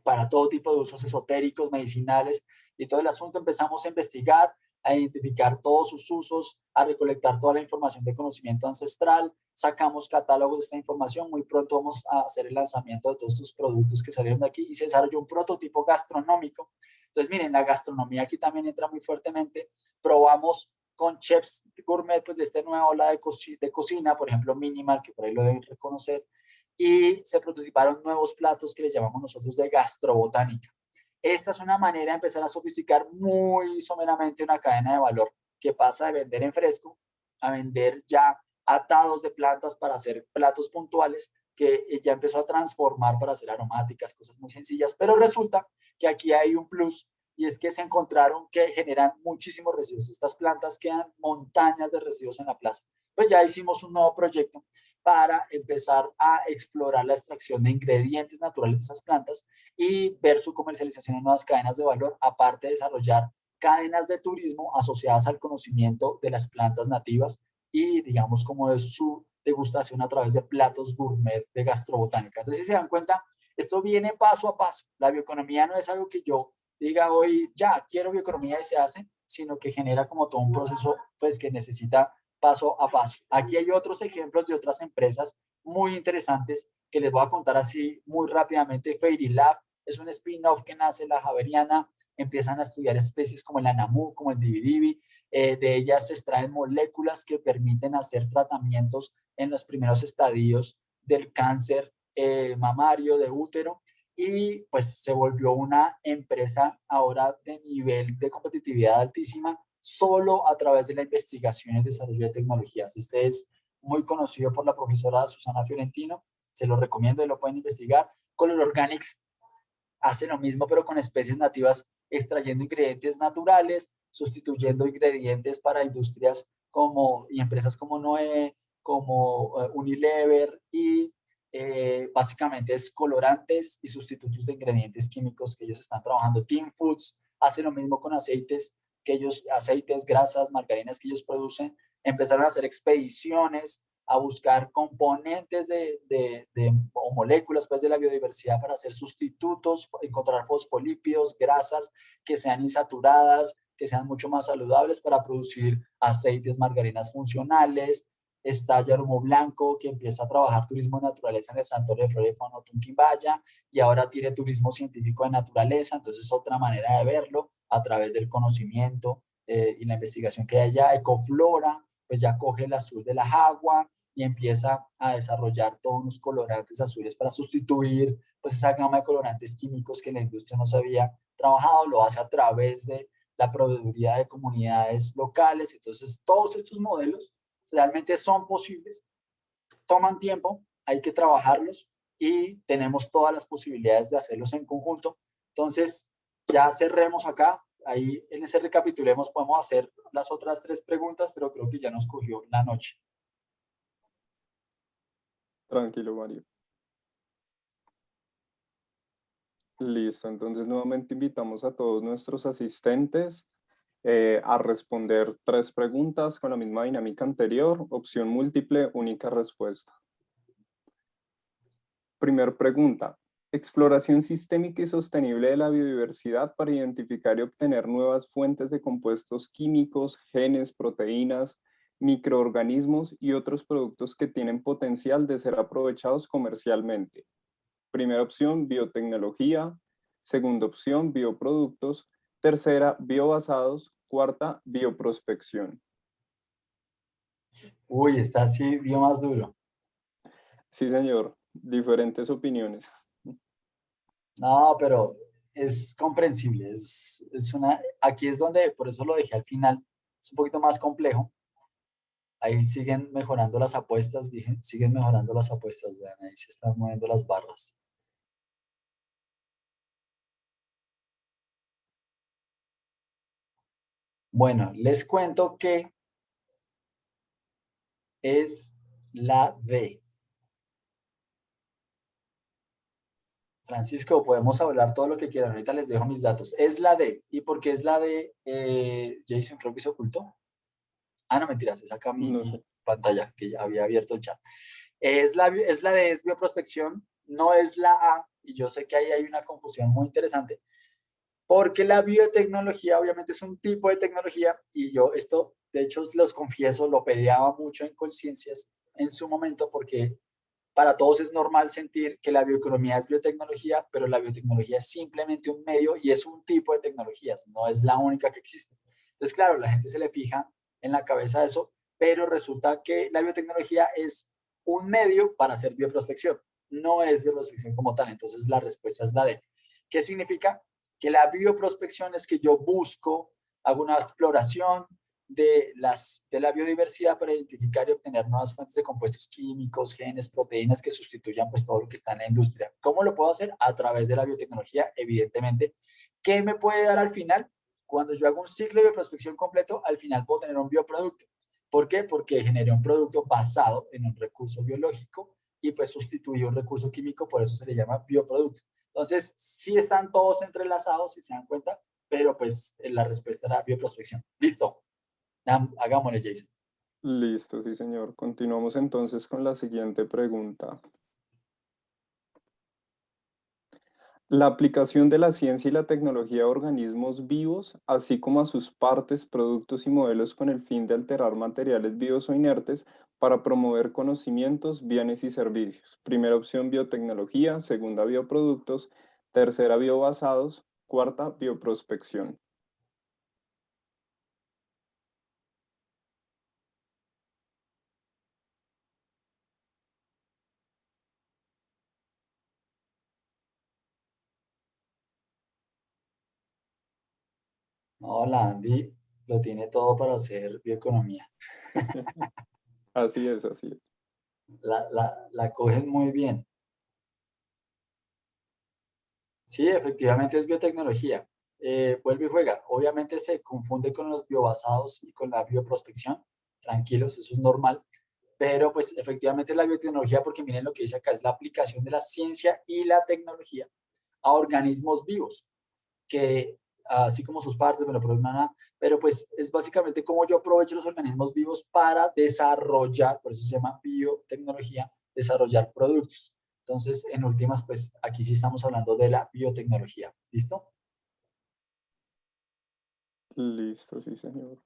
para todo tipo de usos esotéricos, medicinales y todo el asunto. Empezamos a investigar, a identificar todos sus usos, a recolectar toda la información de conocimiento ancestral, sacamos catálogos de esta información. Muy pronto vamos a hacer el lanzamiento de todos estos productos que salieron de aquí y se desarrolló un prototipo gastronómico. Entonces, miren, la gastronomía aquí también entra muy fuertemente. Probamos con chefs gourmet, pues de esta nueva ola de cocina, por ejemplo, Minimal, que por ahí lo deben reconocer, y se prototiparon nuevos platos que le llamamos nosotros de gastrobotánica. Esta es una manera de empezar a sofisticar muy someramente una cadena de valor que pasa de vender en fresco a vender ya atados de plantas para hacer platos puntuales, que ya empezó a transformar para hacer aromáticas, cosas muy sencillas, pero resulta que aquí hay un plus y es que se encontraron que generan muchísimos residuos. Estas plantas quedan montañas de residuos en la plaza. Pues ya hicimos un nuevo proyecto para empezar a explorar la extracción de ingredientes naturales de esas plantas y ver su comercialización en nuevas cadenas de valor, aparte de desarrollar cadenas de turismo asociadas al conocimiento de las plantas nativas y, digamos, como de su degustación a través de platos gourmet de gastrobotánica. Entonces, si se dan cuenta, esto viene paso a paso. La bioeconomía no es algo que yo diga hoy, ya, quiero bioeconomía y se hace, sino que genera como todo un proceso pues que necesita paso a paso. Aquí hay otros ejemplos de otras empresas muy interesantes que les voy a contar así muy rápidamente. Fairy Lab es un spin-off que nace en la Javeriana, empiezan a estudiar especies como el anamú, como el dividivi, de ellas se extraen moléculas que permiten hacer tratamientos en los primeros estadios del cáncer mamario, de útero, y pues se volvió una empresa ahora de nivel de competitividad altísima solo a través de la investigación y desarrollo de tecnologías. Este es muy conocido por la profesora Susana Fiorentino, se lo recomiendo y lo pueden investigar. Color Organics hace lo mismo, pero con especies nativas, extrayendo ingredientes naturales, sustituyendo ingredientes para industrias y empresas como Noé, como Unilever, y básicamente es colorantes y sustitutos de ingredientes químicos que ellos están trabajando. Team Foods hace lo mismo con aceites, aceites, grasas, margarinas que ellos producen. Empezaron a hacer expediciones a buscar componentes o moléculas pues, de la biodiversidad para hacer sustitutos, encontrar fosfolípidos, grasas que sean insaturadas, que sean mucho más saludables para producir aceites, margarinas funcionales. Está Yarumo Blanco, que empieza a trabajar turismo de naturaleza en el Santuario de Flora y Fauna Tunquimbaya, y ahora tiene turismo científico de naturaleza. Entonces es otra manera de verlo a través del conocimiento y la investigación que hay allá. Ecoflora, pues ya coge el azul de la jagua y empieza a desarrollar todos unos colorantes azules para sustituir pues esa gama de colorantes químicos que la industria no se había trabajado. Lo hace a través de la proveeduría de comunidades locales. Entonces todos estos modelos realmente son posibles, toman tiempo, hay que trabajarlos y tenemos todas las posibilidades de hacerlos en conjunto. Entonces ya cerremos acá. Ahí en ese recapitulemos podemos hacer las otras 3 preguntas, pero creo que ya nos cogió la noche. Tranquilo, Mario. Listo, entonces nuevamente invitamos a todos nuestros asistentes a responder 3 preguntas con la misma dinámica anterior, opción múltiple, única respuesta. Primer pregunta, exploración sistémica y sostenible de la biodiversidad para identificar y obtener nuevas fuentes de compuestos químicos, genes, proteínas, microorganismos y otros productos que tienen potencial de ser aprovechados comercialmente. Primera opción, biotecnología. Segunda opción, bioproductos. Tercera, biobasados. Cuarta, bioprospección. Uy, está así, dio más duro. Sí, señor. Diferentes opiniones. No, pero es comprensible. Aquí es donde, por eso lo dejé al final, es un poquito más complejo. Ahí siguen mejorando las apuestas, siguen mejorando las apuestas, vean, ahí se están moviendo las barras. Bueno, les cuento que es la D. Francisco, podemos hablar todo lo que quieran. Ahorita les dejo mis datos. Es la D. ¿Y por qué es la D? Jason, creo que se ocultó. Ah, no, mentiras, es acá No mi sé. pantalla, que ya había abierto el chat. Es la D, es bioprospección, no es la A. Y yo sé que ahí hay una confusión muy interesante. Porque la biotecnología obviamente es un tipo de tecnología y yo esto, de hecho, los confieso, lo peleaba mucho en conciencias en su momento porque para todos es normal sentir que la bioeconomía es biotecnología, pero la biotecnología es simplemente un medio y es un tipo de tecnologías, no es la única que existe. Entonces, claro, la gente se le fija en la cabeza eso, pero resulta que la biotecnología es un medio para hacer bioprospección, no es bioprospección como tal. Entonces, la respuesta es la D. ¿Qué significa? Que la bioprospección es que yo busco, hago una exploración, de la biodiversidad para identificar y obtener nuevas fuentes de compuestos químicos, genes, proteínas que sustituyan pues todo lo que está en la industria. ¿Cómo lo puedo hacer? A través de la biotecnología, evidentemente. ¿Qué me puede dar al final? Cuando yo hago un ciclo de bioprospección completo, al final puedo tener un bioproducto. ¿Por qué? Porque generé un producto basado en un recurso biológico y pues sustituí un recurso químico, por eso se le llama bioproducto. Entonces, sí están todos entrelazados, si se dan cuenta, pero pues la respuesta era bioprospección. Listo. Hagámosle, Jason. Listo, sí, señor. Continuamos entonces con la siguiente pregunta. La aplicación de la ciencia y la tecnología a organismos vivos, así como a sus partes, productos y modelos con el fin de alterar materiales vivos o inertes para promover conocimientos, bienes y servicios. Primera opción, biotecnología. Segunda, bioproductos. Tercera, biobasados. Cuarta, bioprospección. No, la Andy lo tiene todo para hacer bioeconomía. Así es, así es. La cogen muy bien. Sí, efectivamente es biotecnología. Vuelve y juega. Obviamente se confunde con los biobasados y con la bioprospección. Tranquilos, eso es normal. Pero pues efectivamente es la biotecnología porque miren lo que dice acá, es la aplicación de la ciencia y la tecnología a organismos vivos, que así como sus partes, bueno, pero, nada, pero pues es básicamente cómo yo aprovecho los organismos vivos para desarrollar, por eso se llama biotecnología, desarrollar productos. Entonces, en últimas, pues aquí sí estamos hablando de la biotecnología. ¿Listo? Listo, sí, señor.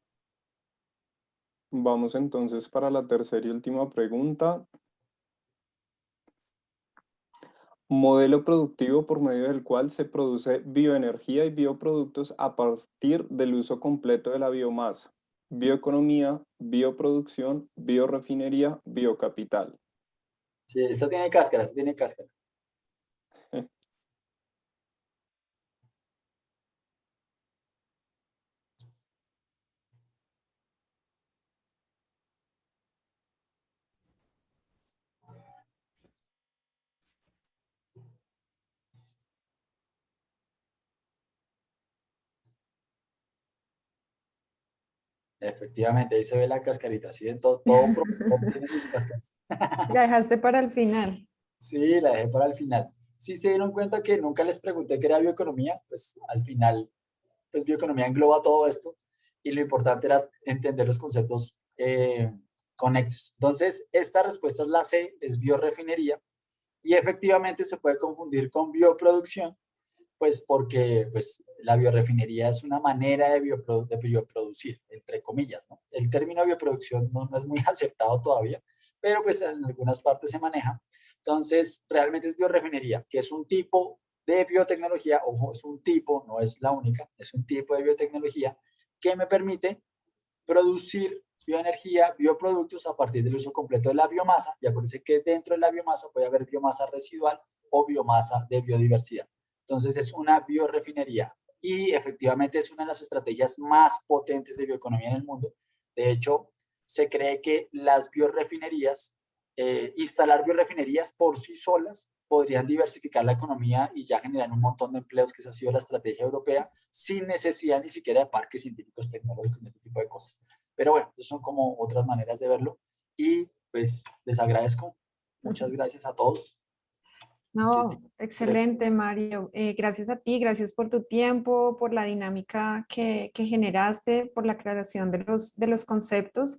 Vamos entonces para la tercera y última pregunta. Modelo productivo por medio del cual se produce bioenergía y bioproductos a partir del uso completo de la biomasa. Bioeconomía, bioproducción, biorefinería, biocapital. Sí, esta tiene cáscara, esta tiene cáscara. Efectivamente, ahí se ve la cascarita, ¿sí? Todo productor tiene sus cáscaras. La dejaste para el final. Sí, la dejé para el final. Si se dieron cuenta que nunca les pregunté qué era bioeconomía, pues al final, pues bioeconomía engloba todo esto y lo importante era entender los conceptos conexos. Entonces, esta respuesta es la C, es biorefinería, y efectivamente se puede confundir con bioproducción, pues porque pues, la biorefinería es una manera de, de bioproducir, entre comillas, ¿no? El término bioproducción no es muy aceptado todavía, pero pues en algunas partes se maneja. Entonces, realmente es biorefinería, que es un tipo de biotecnología, ojo, es un tipo, no es la única, es un tipo de biotecnología que me permite producir bioenergía, bioproductos a partir del uso completo de la biomasa. Y acuérdense que dentro de la biomasa puede haber biomasa residual o biomasa de biodiversidad. Entonces es una biorefinería y efectivamente es una de las estrategias más potentes de bioeconomía en el mundo. De hecho, se cree que las biorefinerías, instalar biorefinerías por sí solas podrían diversificar la economía y ya generar un montón de empleos, que esa ha sido la estrategia europea, sin necesidad ni siquiera de parques científicos tecnológicos, este tipo de cosas. Pero bueno, esas son como otras maneras de verlo y pues les agradezco. Muchas gracias a todos. Sí, No, excelente, Mario. Gracias a ti, gracias por tu tiempo, por la dinámica que generaste, por la aclaración de los conceptos.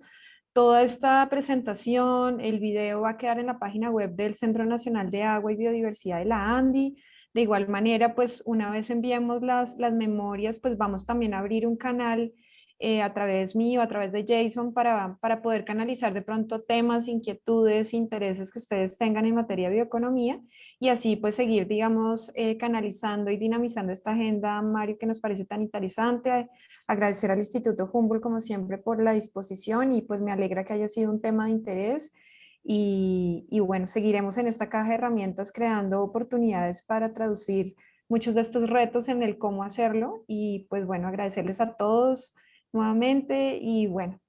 Toda esta presentación, el video va a quedar en la página web del Centro Nacional de Agua y Biodiversidad de la ANDI. De igual manera, pues una vez enviemos las memorias, pues vamos también a abrir un canal a través mío, a través de Jason, para poder canalizar de pronto temas, inquietudes, intereses que ustedes tengan en materia de bioeconomía y así pues seguir, digamos, canalizando y dinamizando esta agenda, Mario, que nos parece tan interesante. Agradecer al Instituto Humboldt, como siempre, por la disposición y pues me alegra que haya sido un tema de interés. Y bueno, seguiremos en esta caja de herramientas creando oportunidades para traducir muchos de estos retos en el cómo hacerlo. Y pues bueno, agradecerles a todos nuevamente y bueno,